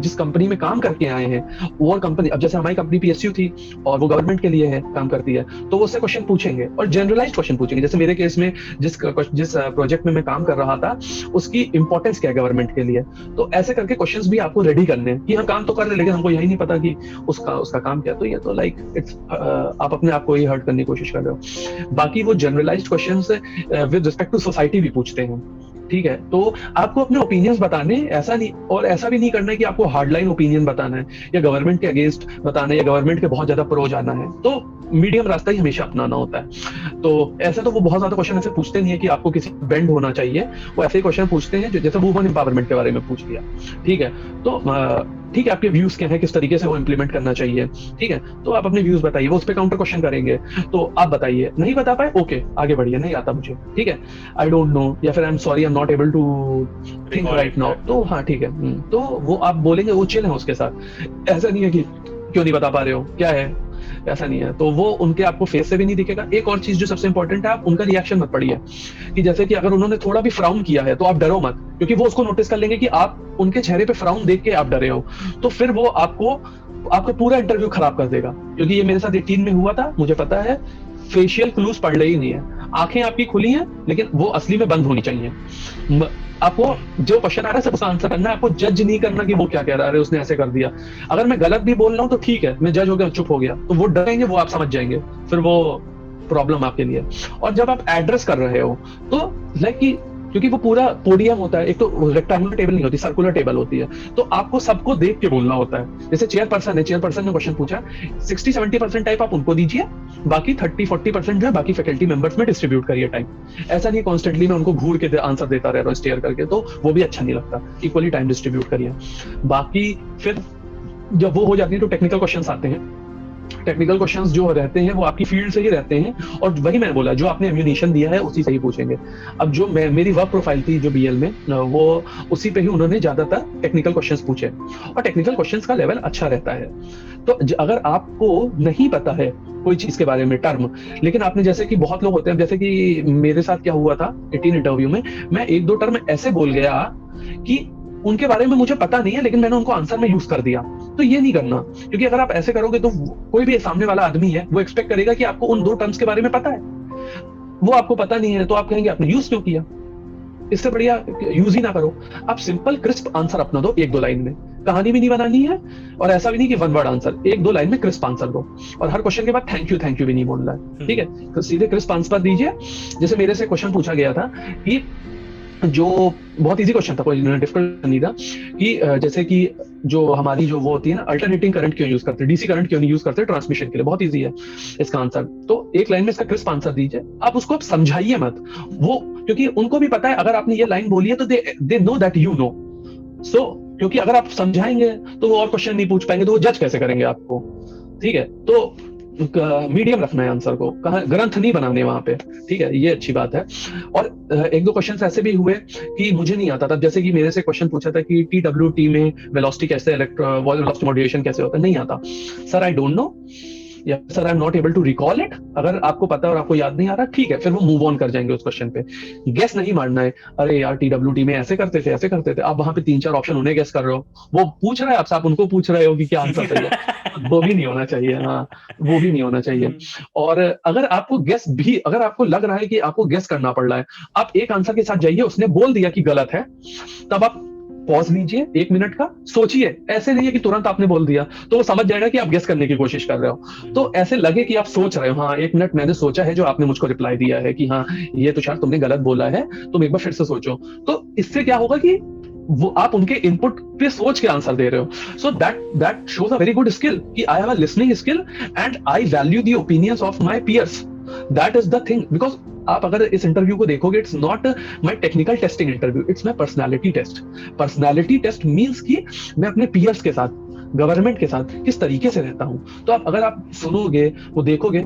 Speaker 1: जिस कंपनी में काम करके आए हैं, वो कंपनी, अब जैसे हमारी कंपनी पीएसयू थी और वो गवर्नमेंट के लिए है, काम करती है, तो वो उससे क्वेश्चन पूछेंगे और जनरलाइज्ड क्वेश्चन पूछेंगे। जैसे मेरे केस में जिस प्रोजेक्ट में मैं काम कर रहा था, उसकी इंपॉर्टेंस क्या है गवर्नमेंट के लिए, तो ऐसे करके क्वेश्चंस भी आपको रेडी करने हैं कि हम काम तो कर रहे हैं लेकिन हमको यही नहीं पता कि उसका काम क्या। तो ये तो लाइक इट्स आप अपने आप को ही हर्ट करने की कोशिश कर रहे हो। बाकी वो generalized questions with respect to society भी पूछते हैं, ठीक है। तो आपको अपने ओपिनियंस बताने, ऐसा नहीं, और ऐसा भी नहीं करना है कि आपको हार्डलाइन ओपिनियन बताना है या गवर्नमेंट के अगेंस्ट बताना है या गवर्नमेंट के बहुत ज्यादा प्रो जाना है। तो मीडियम रास्ता ही हमेशा अपनाना होता है। तो ऐसे तो वो बहुत ज्यादा क्वेश्चन ऐसे पूछते नहीं है कि आपको किसी बेंड होना चाहिए, वो ऐसे क्वेश्चन पूछते हैं जो जैसे वुमन एम्पावरमेंट के बारे में पूछ लिया, ठीक है। तो ठीक है, आपके व्यूज क्या है, किस तरीके से वो इम्प्लीमेंट करना चाहिए, ठीक है। तो आप अपने व्यूज बताइए, वो उस पर काउंटर क्वेश्चन करेंगे, तो आप बताइए। नहीं बता पाए, ओके, आगे बढ़िए, नहीं आता मुझे, ठीक है, आई डोंट नो, या फिर I am sorry, I am not able to think right now. तो हाँ, ठीक है, तो वो आप बोलेंगे, वो चिल है उसके साथ। ऐसा नहीं है कि क्यों नहीं बता पा रहे हो, क्या है, ऐसा नहीं है। तो वो उनके आपको फेस से भी नहीं दिखेगा। एक और चीज जो सबसे इंपॉर्टेंट है, आप उनका रिएक्शन मत पढ़िए, कि जैसे कि अगर उन्होंने थोड़ा भी फ्राउन किया है तो आप डरो मत, क्योंकि वो उसको नोटिस कर लेंगे कि आप उनके चेहरे पे फ्राउन देख के आप डरे हो, तो फिर वो आपको पूरा इंटरव्यू खराब कर देगा। क्योंकि ये मेरे साथ 18 में हुआ था, मुझे पता है। फेशियल क्लूज पढ़ रही नहीं है, आंखें आपकी खुली हैं लेकिन वो असली में बंद होनी चाहिए। आपको जो क्वेश्चन आ रहा है सब उसका आंसर करना है, आपको जज नहीं करना कि वो क्या कह रहा है, उसने ऐसे कर दिया। अगर मैं गलत भी बोल रहा हूँ तो ठीक है, मैं जज हो गया, चुप हो गया, तो वो डरेंगे, वो आप समझ जाएंगे, फिर वो प्रॉब्लम आपके लिए। और जब आप एड्रेस कर रहे हो तो लाइक कि क्योंकि वो पूरा पोडियम होता है, एक तो रेक्टेंगुलर टेबल नहीं होती, सर्कुलर टेबल होती है, तो आपको सबको देख के बोलना होता है। जैसे चेयरपर्सन है, चेयरपर्सन ने क्वेश्चन पूछा, 60-70% टाइप आप उनको दीजिए, बाकी 30-40% जो है बाकी फैकल्टी मेंबर्स में डिस्ट्रीब्यूट करिए टाइम। ऐसा नहीं कॉन्स्टेंटली मैं उनको घूर के आंसर देता रह रहा हूँ स्टेयर करके, तो वो भी अच्छा नहीं लगता। इक्वली टाइम डिस्ट्रीब्यूट करिए। बाकी फिर जब वो हो जाती है तो टेक्निकल क्वेश्चंस आते हैं। टेक्निकल क्वेश्चंस जो रहते हैं वो आपकी फील्ड से ही रहते हैं, और वही मैंने बोला, जो आपने एम्यूनिशन दिया है उसी से ही पूछेंगे। अब जो मेरी वर्क प्रोफाइल थी जो बीएल में, वो उसी पे ही उन्होंने ज्यादातर टेक्निकल क्वेश्चंस पूछे, और टेक्निकल क्वेश्चंस का लेवल अच्छा रहता है। तो अगर आपको नहीं पता है कोई चीज के बारे में टर्म, लेकिन आपने, जैसे कि बहुत लोग होते हैं, जैसे कि मेरे साथ क्या हुआ था 18 इंटरव्यू में, मैं 1-2 टर्म ऐसे बोल गया कि उनके बारे में मुझे पता नहीं है लेकिन मैंने उनको आंसर में यूज कर दिया। तो ये नहीं करना, क्योंकि अगर आप ऐसे करोगे तो कोई भी सामने वाला आदमी है वो एक्सपेक्ट करेगा कि आपको उन 2 टर्म्स के बारे में पता है, वो आपको पता नहीं है, तो आप कहेंगे आपने यूज क्यों किया। इससे बढ़िया यूज ही ना करो, आप सिंपल क्रिस्प आंसर अपना दो 1-2 लाइन में। कहानी भी नहीं बनानी है, और ऐसा भी नहीं कि 1 वर्ड आंसर, 1-2 लाइन में क्रिस्प आंसर दो, और हर क्वेश्चन के बाद थैंक यू भी नहीं बोलना है, ठीक है। तो सीधे क्रिस्प आंसर दीजिए। जैसे मेरे से क्वेश्चन पूछा गया था कि जो बहुत इजी क्वेश्चन था, कोई डिफिकल्ट नहीं था, कि जैसे कि जो हमारी जो वो होती है ना, अल्टरनेटिंग करंट क्यों यूज करते हैं, डीसी करंट क्यों नहीं यूज करते ट्रांसमिशन के लिए, बहुत इजी है इसका आंसर। तो 1 लाइन में इसका क्रिस्प आंसर दीजिए। आप उसको आप समझाइए मत, वो क्योंकि उनको भी पता है अगर आपने ये लाइन बोली है तो they know that you know. So क्योंकि अगर आप समझाएंगे तो वो और क्वेश्चन नहीं पूछ पाएंगे, तो वो जज कैसे करेंगे आपको, ठीक है। तो मीडियम रखना है आंसर को, कहा ग्रंथ नहीं बनाने वहां पे, ठीक है, ये अच्छी बात है। और 1-2 क्वेश्चन ऐसे भी हुए कि मुझे नहीं आता था, जैसे कि मेरे से क्वेश्चन पूछा था कि TWT में वेलोसिटी कैसे, वेलोसिटी मॉड्यूलेशन कैसे होता है, नहीं आता सर, आई डोंट नो, या sir I am not able to recall it. अगर आपको पता है और आपको याद नहीं आ रहा, ठीक है, फिर वो मूव ऑन कर जाएंगे उस क्वेश्चन पे। गेस नहीं मारना है, अरे यार TWT में ऐसे करते थे, ऐसे करते थे, आप वहां पे 3-4 ऑप्शन उन्हें गेस कर रहे हो, वो पूछ रहा है आपसे, आप उनको पूछ रहे हो कि क्या आंसर सही है। वो भी नहीं होना चाहिए, हाँ, वो भी नहीं होना चाहिए। और अगर आपको लग रहा है कि आपको गेस करना पड़ रहा है, आप एक आंसर के साथ जाइए, उसने बोल दिया कि गलत है, तब आप पॉज लीजिए 1 मिनट का, सोचिए। ऐसे नहीं है कि तुरंत आपने बोल दिया, तो वो समझ जाएगा कि आप गेस करने की कोशिश कर रहे हो। तो ऐसे लगे कि आप सोच रहे हो, हाँ 1 मिनट मैंने सोचा है जो आपने मुझको रिप्लाई दिया है कि हाँ ये तुषार तुमने गलत बोला है, तुम एक बार फिर से सोचो। तो इससे क्या होगा कि वो आप उनके इनपुट पे सोच के आंसर दे रहे हो। So that shows a very good skill कि I have a listening skill and I value the opinions of my peers. That is the thing, because आप अगर इस इंटरव्यू को देखोगे, it's not my technical testing interview, it's my personality test. Personality test means कि मैं अपने peers के साथ गवर्नमेंट के साथ किस तरीके से रहता हूँ। तो अगर आप सुनोगे, वो देखोगे,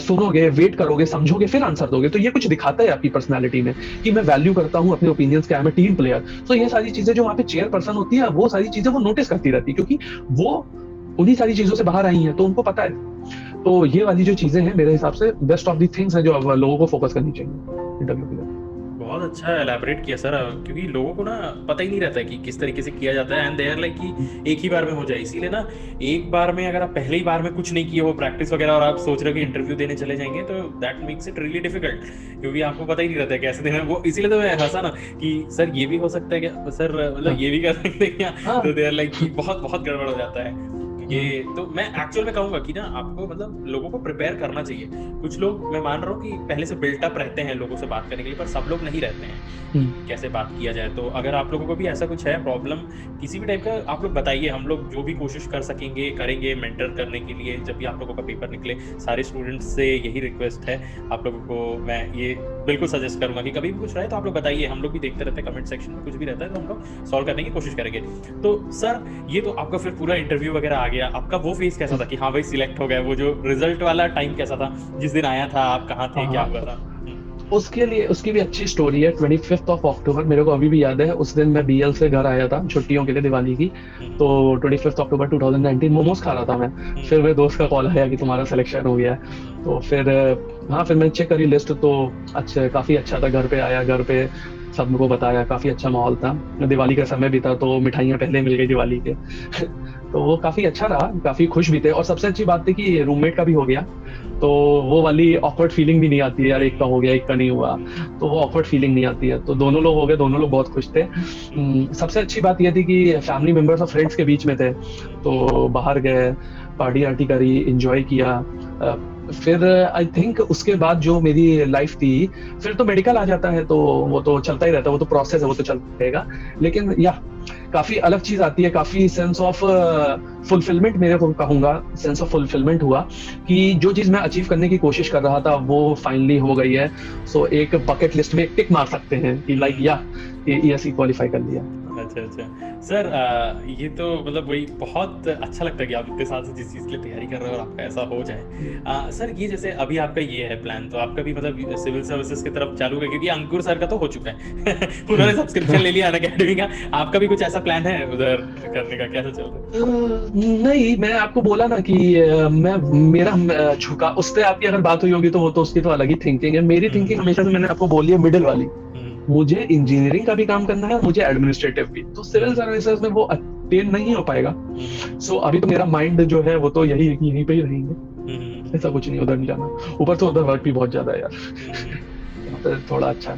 Speaker 1: सुनोगे, वेट करोगे, समझोगे, फिर आंसर दोगे, तो ये कुछ दिखाता है आपकी पर्सनैलिटी में कि मैं वैल्यू करता हूँ अपने ओपिनियंस के, I am a team player. तो ये सारी चीजें जो वहाँ पे चेयर पर्सन होती है, वो सारी चीजें वो नोटिस करती रहती है, क्योंकि वो उन्हीं सारी चीजों से बाहर आई हैं, तो उनको पता है। तो ये वाली जो चीजें हैं, मेरे हिसाब से बेस्ट ऑफ दी थिंग्स हैं जो अब लोगों को फोकस करनी चाहिए इंटरव्यू के लिए।
Speaker 2: बहुत अच्छा एलैबोरेट किया सर, क्योंकि लोगों को ना पता ही नहीं रहता है कि किस तरीके से किया जाता है, एंड दे आर लाइक कि एक ही बार में हो जाए। इसीलिए ना एक बार में अगर आप पहले ही बार में कुछ नहीं किए हो प्रैक्टिस वगैरह, और आप सोच रहे हो कि इंटरव्यू देने चले जाएंगे, तो that makes it really difficult, क्योंकि आपको पता ही नहीं रहता है कैसे देना है वो। इसीलिए तो मैं हंसा ना कि सर ये भी हो सकता है क्या सर, मतलब ये भी कर सकते हैं क्या, तो दे आर लाइक कि बहुत बहुत गड़बड़ हो जाता है ये। तो मैं एक्चुअल में कहूंगा कि ना आपको मतलब लोगों को प्रिपेयर करना चाहिए। कुछ लोग, मैं मान रहा हूँ कि पहले से बिल्टअप रहते हैं लोगों से बात करने के लिए, पर सब लोग नहीं रहते हैं कि कैसे बात किया जाए। तो अगर आप लोगों को भी ऐसा कुछ है प्रॉब्लम किसी भी टाइप का, आप लोग बताइए, हम लोग जो भी कोशिश कर सकेंगे करेंगे मेंटर करने के लिए। जब भी आप लोगों का पेपर निकले, सारे स्टूडेंट्स से यही रिक्वेस्ट है, आप लोगों को मैं ये बिल्कुल सजेस्ट करूंगा कि कभी भी कुछ रहे तो आप लोग बताइए, हम लोग भी देखते रहते हैं कमेंट सेक्शन में, कुछ भी रहता है तो हम लोग सॉल्व करने की कोशिश करेंगे। तो सर ये तो आपका फिर पूरा इंटरव्यू वगैरह आ गया, आपका वो फेस कैसा था कि हाँ भाई सिलेक्ट हो गए, वो जो रिजल्ट वाला टाइम कैसा था, जिस दिन आया था, आप कहाँ थे, क्या हुआ था?
Speaker 1: उसके लिए उसकी भी अच्छी स्टोरी है। 25 अक्टूबर मेरे को अभी भी याद है, उस दिन मैं बीएल से घर आया था छुट्टियों के लिए दिवाली की। तो 25 अक्टूबर 2019 मोमोज खा रहा था मैं। फिर मेरे दोस्त का कॉल आया कि तुम्हारा सिलेक्शन हो गया है। तो फिर फिर मैंने चेक करी लिस्ट, तो अच्छा, काफी अच्छा था। घर पे आया, घर पे सबको बताया, काफी अच्छा माहौल था। दिवाली का समय भी था, तो मिठाइयाँ पहले मिल गई दिवाली के तो वो काफी अच्छा रहा, काफी खुश भी थे। और सबसे अच्छी बात थी कि रूममेट का भी हो गया, तो वो वाली ऑकवर्ड फीलिंग भी नहीं आती है यार, एक का हो गया एक का नहीं हुआ, तो वो ऑकवर्ड फीलिंग नहीं आती है। तो दोनों लोग हो गए, दोनों लोग बहुत खुश थे। सबसे अच्छी बात यह थी कि फैमिली मेंबर्स और फ्रेंड्स के बीच में थे, तो बाहर गए, पार्टी आर्टी करी, एंजॉय किया। फिर आई थिंक उसके बाद जो मेरी लाइफ थी, फिर तो मेडिकल आ जाता है, तो वो तो चलता ही रहता है, वो तो प्रोसेस है, वो तो चलता रहेगा। लेकिन काफी अलग चीज आती है, काफी सेंस ऑफ फुलफिलमेंट, मेरे को कहूंगा सेंस ऑफ फुलफिलमेंट हुआ कि जो चीज मैं अचीव करने की कोशिश कर रहा था वो फाइनली हो गई है। सो एक बकेट लिस्ट में एक टिक मार सकते हैं कि लाइक ESE क्वालिफाई कर लिया।
Speaker 2: अच्छा सर, ये तो मतलब वही बहुत अच्छा लगता है कि आप इतने साल से जिस चीज़ के लिए तैयारी कर रहे हो और आपका ऐसा हो जाए। सर ये जैसे अभी आपका ये है प्लान, तो आपका भी मतलब सिविल सर्विसेज की तरफ चालू है, क्योंकि अंकुर सर का तो हो चुका है उन्होंने सब्सक्रिप्शन ले लिया अनअकैडमी का। आपका भी कुछ ऐसा प्लान है उधर करने का, कैसा चल रहा है?
Speaker 1: नहीं, मैं आपको बोला ना कि मेरा झुका उससे आपकी अगर बात हुई होगी तो वो तो उसकी तो अलग ही थिंकिंग है। मेरी थिंकिंग हमेशा से मैंने आपको बोली है मिडिल वाली। मुझे इंजीनियरिंग का भी काम करना है, मुझे एडमिनिस्ट्रेटिव भी, तो सिविल सर्विसेज में वो अटेन नहीं हो पाएगा। सो अभी तो मेरा माइंड जो है वो तो यहीं पे ही रहेंगे, ऐसा कुछ नहीं, उधर नहीं जाना। ऊपर तो उधर वर्क भी बहुत ज्यादा है यार, थोड़ा अच्छा है,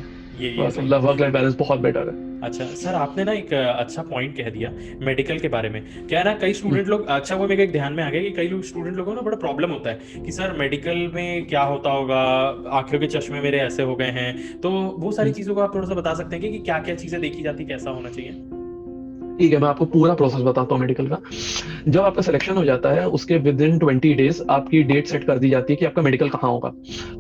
Speaker 1: वर्क लाइफ बैलेंस बहुत बेटर है।
Speaker 2: अच्छा सर, आपने ना एक अच्छा पॉइंट कह दिया मेडिकल के बारे में। क्या है ना, कई स्टूडेंट लोग, अच्छा वो मेरे एक ध्यान में आ गया कि कई लोग स्टूडेंट लोगों को ना बड़ा प्रॉब्लम होता है कि सर मेडिकल में क्या होता होगा, आंखों के चश्मे मेरे ऐसे हो गए हैं। तो वो सारी चीज़ों को आप थोड़ा सा बता सकते हैं कि क्या क्या चीज़ें देखी जाती, कैसा होना चाहिए?
Speaker 1: ठीक है, मैं आपको पूरा प्रोसेस बताता हूँ मेडिकल का। जब आपका सिलेक्शन हो जाता है, उसके विद इन 20 डेज आपकी डेट सेट कर दी जाती है कि आपका मेडिकल कहाँ होगा।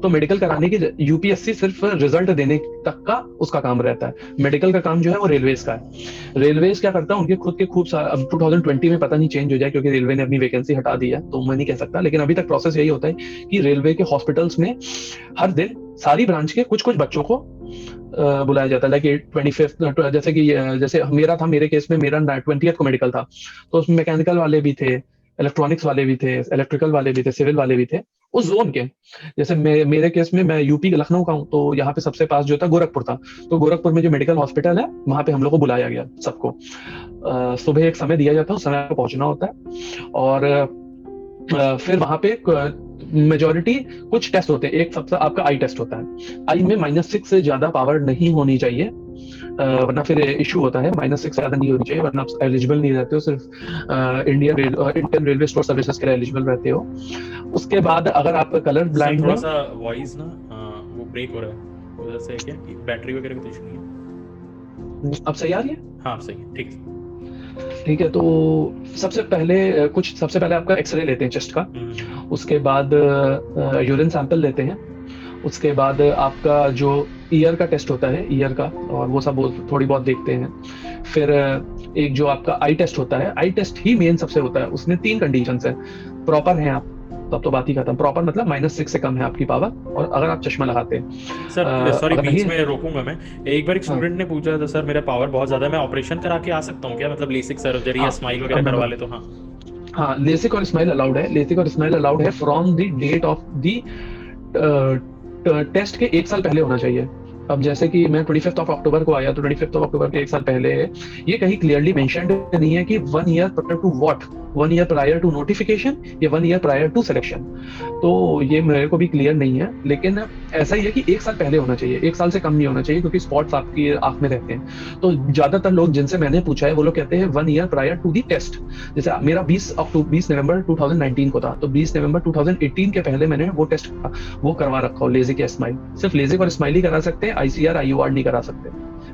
Speaker 1: तो मेडिकल कराने की यूपीएससी सिर्फ रिजल्ट देने तक का उसका काम रहता है। मेडिकल का काम जो है वो रेलवेज का है। रेलवेज क्या करता है, उनके खुद के खूब सारे, अब 2020 में पता नहीं चेंज हो जाए क्योंकि रेलवे ने अपनी वैकेंसी हटा दी है, तो मैं नहीं कह सकता, लेकिन अभी तक प्रोसेस यही होता है कि रेलवे के हॉस्पिटल्स में हर दिन सारी ब्रांच के कुछ कुछ बच्चों को बुलाया जाता है। लाइक 25 जैसे मेरा था, मेरे केस में मेरा 20th को मेडिकल था, तो उसमें मैकेनिकल वाले भी थे, इलेक्ट्रॉनिक्स वाले भी थे, इलेक्ट्रिकल वाले भी थे, सिविल वाले भी थे उस जोन के। जैसे मेरे केस में मैं यूपी के लखनऊ का हूँ, तो यहाँ पे सबसे पास जो था गोरखपुर था। तो गोरखपुर में जो मेडिकल हॉस्पिटल है वहां पे हम लोग को बुलाया गया सबको। सुबह एक समय दिया जाता है, उस समय आपको पहुंचना होता है। और फिर वहां पे मेजोरिटी कुछ टेस्ट होते हैं। एक सबसे आपका आई टेस्ट होता है। आई में -6 से ज्यादा पावर नहीं होनी चाहिए, वरना फिर इशू होता है। -6 से ज्यादा नहीं होनी चाहिए, वरना आप एलिजिबल नहीं रहते हो, सिर्फ इंडियन रेलवे स्टोर सर्विसेज के लिए एलिजिबल रहते हो। उसके बाद अगर आप कलर ब्लाइंड हो,
Speaker 2: थोड़ा सा वॉइस ना वो ब्रेक हो रहा है, उधर से क्या बैटरी वगैरह का इशू नहीं है? अब
Speaker 1: सही आ रही है?
Speaker 2: हाँ सही है,
Speaker 1: ठीक है। तो सबसे पहले आपका एक्सरे लेते हैं चेस्ट का, उसके बाद यूरिन सैंपल लेते हैं, उसके बाद आपका जो ईयर का टेस्ट होता है ईयर का, और वो सब थोड़ी बहुत देखते हैं। फिर एक जो आपका आई टेस्ट होता है, आई टेस्ट ही मेन सबसे होता है, उसमें 3 कंडीशंस है। प्रॉपर हैं आप तब तो बात ही खत्म। प्रॉपर मतलब -6 से कम है आपकी पावर, और अगर आप चश्मा लगाते हैं।
Speaker 2: सर सॉरी
Speaker 1: अगर
Speaker 2: बीच
Speaker 1: नहीं,
Speaker 2: में रोकूंगा मैं। एक बार एक
Speaker 1: हाँ
Speaker 2: स्टूडेंट ने पूछा था, सर मेरा पावर बहुत ज्यादा है, मैं ऑपरेशन करा के आ सकता हूँ क्या, मतलब लेसिक सर्जरी या
Speaker 1: हाँ
Speaker 2: स्माइल
Speaker 1: अब
Speaker 2: वगैरह
Speaker 1: मैं
Speaker 2: करवा ले तो? हाँ
Speaker 1: हाँ, लेसिक और स्माइल अलाउड है। लेसिक और स्माइल अलाउड है from the date of the test के 1 साल पहले होना चाहिए। अब जैसे कि मैं 25 ऑफ अक्टूबर को आया, तो 25 ऑफ अक्टूबर के 1 साल पहले है। ये कहीं क्लियरली मेंशन्ड नहीं है कि 1 year prior to what, 1 year prior to notification या 1 ईयर प्रायर टू सिलेक्शन। तो ये मेरे को भी क्लियर नहीं है, लेकिन ऐसा ही है कि 1 साल पहले होना चाहिए, 1 साल से कम नहीं होना चाहिए, क्योंकि स्पॉट्स आपकी आंख में रहते हैं। तो ज्यादातर लोग जिनसे मैंने पूछा है वो लोग कहते हैं 1 year prior to the test. जैसे मेरा 20 नवंबर 2019 को था, तो 20 नवंबर 2018 के पहले मैंने वो टेस्ट वो करवा रखा हो, लेजिक या स्माइल। सिर्फ लेजिक और स्माइल ही करा सकते हैं, आईसीआर आईयूआर नहीं करा सकते,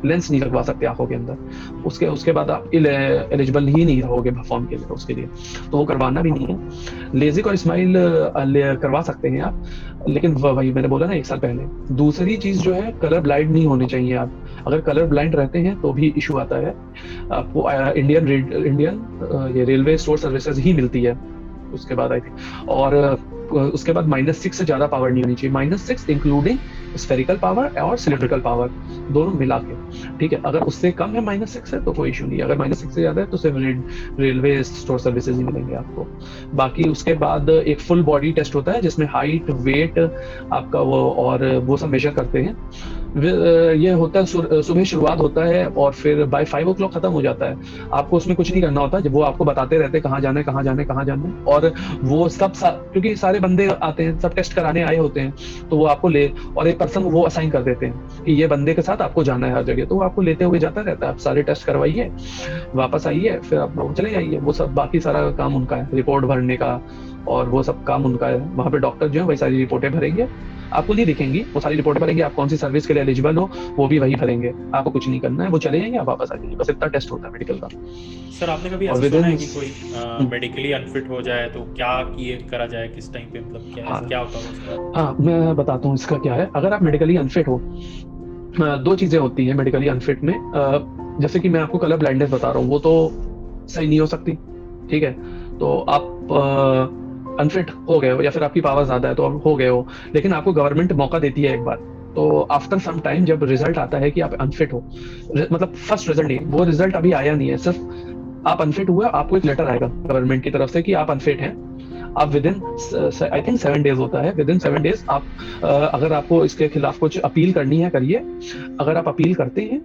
Speaker 1: लेंस नहीं लगवा सकते आंखों के अंदर। उसके बाद आप एलिजिबल ही नहीं रहोगे फॉर्म के लिए, उसके लिए तो वो करवाना भी नहीं है। लेजिक और स्माइल करवा सकते हैं आप, लेकिन वही मैंने बोला ना 1 साल पहले। दूसरी चीज जो है, कलर ब्लाइंड नहीं होने चाहिए आप। अगर कलर ब्लाइंड रहते हैं तो भी इशू आता है आपको। इंडियन ये रेलवे स्टोर सर्विसेज ही मिलती है उसके बाद आई थिंक। और उसके बाद -6 से ज्यादा पावर नहीं होनी चाहिए, -6 इंक्लूडिंग स्फेरिकल पावर और सिलिंड्रिकल पावर दोनों मिला के, ठीक है। अगर उससे कम है -6 है तो कोई इशू नहीं है। अगर -6 से ज्यादा है तो सिर्फ रेलवे स्टोर सर्विसेज ही मिलेंगे आपको। बाकी उसके बाद एक फुल बॉडी टेस्ट होता है जिसमें हाइट, वेट आपका वो और वो सब मेजर करते हैं। ये होता है सुबह शुरुआत होता है और फिर बाय 5 o'clock खत्म हो जाता है। आपको उसमें कुछ नहीं करना होता, जब वो आपको बताते रहते हैं कहाँ जाना है, कहाँ जाना है, कहाँ जाना है। और वो सब क्योंकि सारे बंदे आते हैं, सब टेस्ट कराने आए होते हैं, तो वो आपको ले और एक पर्सन वो असाइन कर देते हैं कि ये बंदे के साथ आपको जाना है हर जगह, तो वो आपको लेते हुए जाता रहता है। आप सारे टेस्ट करवाइए, वापस आइए, फिर आप चले जाइए। वो सब बाकी सारा काम उनका है, रिपोर्ट भरने का और वो सब काम उनका है। वहाँ पे डॉक्टर जो है वही सारी रिपोर्टें भरेंगे, आपको नहीं दिखेंगी, वो सारी रिपोर्ट भरेंगे। आप कौन सी सर्विस के लिए एलिजिबल हो वो भी वही भरेंगे, आपको कुछ नहीं करना है, वो चले जाएंगे, आप वापस आ जाइए। बस इतना टेस्ट होता है मेडिकल का।
Speaker 2: सर आपने कभी
Speaker 1: और
Speaker 2: ऐसा सुना है कि
Speaker 1: विदिन
Speaker 2: कोई मेडिकली अनफिट हो जाए तो क्या किए करा जाए, किस टाइम पे, मतलब क्या
Speaker 1: हाँ
Speaker 2: क्या होता है उसका?
Speaker 1: हाँ, मैं बताता हूँ इसका क्या है। अगर आप मेडिकली अनफिट हो, 2 चीजें होती हैं मेडिकली अनफिट में। जैसे कि मैं आपको कलर ब्लाइंडनेस बता रहा हूँ, वो तो सही नहीं हो सकती, ठीक है। तो आप अनफिट हो गए हो या फिर आपकी पावर ज्यादा है तो आप हो गए हो, लेकिन आपको गवर्नमेंट मौका देती है एक बार। तो आफ्टर सम टाइम जब रिजल्ट आता है कि आप अनफिट हो, मतलब फर्स्ट रिजल्ट नहीं, वो रिजल्ट अभी आया नहीं है, सिर्फ आप अनफिट हुए, आपको एक लेटर आएगा गवर्नमेंट की तरफ से कि आप अनफिट हैं। आप विदिन आई थिंक 7 डेज होता है, विदिन 7 डेज आप अगर आपको इसके खिलाफ कुछ अपील करनी है करिए। अगर आप अपील करते हैं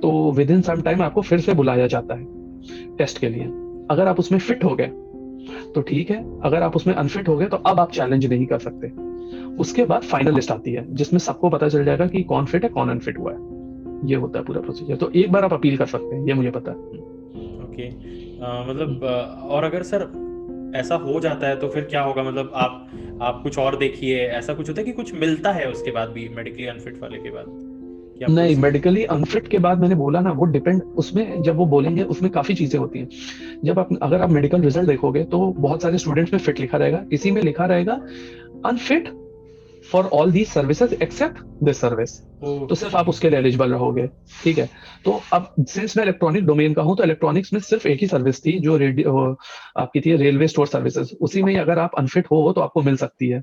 Speaker 1: तो विदिन सम टाइम आपको फिर से बुलाया जाता है टेस्ट के लिए। अगर आप उसमें फिट हो गए तो ठीक है, अगर आप उसमें अनफिट हो गए तो अब आप चैलेंज नहीं कर सकते। उसके बाद फाइनल लिस्ट आती है जिसमें सबको पता चल जाएगा कि कौन फिट है कौन अनफिट हुआ है। ये होता है पूरा प्रोसीजर। तो एक बार आप अपील कर सकते हैं, ये मुझे पता है।
Speaker 2: ओके मतलब और अगर सर ऐसा हो जाता है तो फिर क्या होगा, मतलब आप कुछ और देखिए, ऐसा कुछ होता है कि कुछ मिलता है उसके बाद भी मेडिकली अनफिट वाले के बाद?
Speaker 1: नहीं, मेडिकली अनफिट के बाद मैंने बोला ना, वो डिपेंड, उसमें जब वो बोलेंगे उसमें काफी चीजें होती हैं। जब आप अगर आप मेडिकल रिजल्ट देखोगे तो बहुत सारे स्टूडेंट्स में फिट लिखा रहेगा, किसी में लिखा रहेगा unfit for all the services except this service. तो सिर्फ आप उसके लिए एलिजिबल रहोगे, ठीक है। तो अब सिंस मैं इलेक्ट्रॉनिक डोमेन का हूं, तो इलेक्ट्रॉनिक्स में सिर्फ एक ही सर्विस थी जो आपकी थी रेलवे स्टोर सर्विसेज। उसी में अगर आप अनफिट हो तो आपको मिल सकती है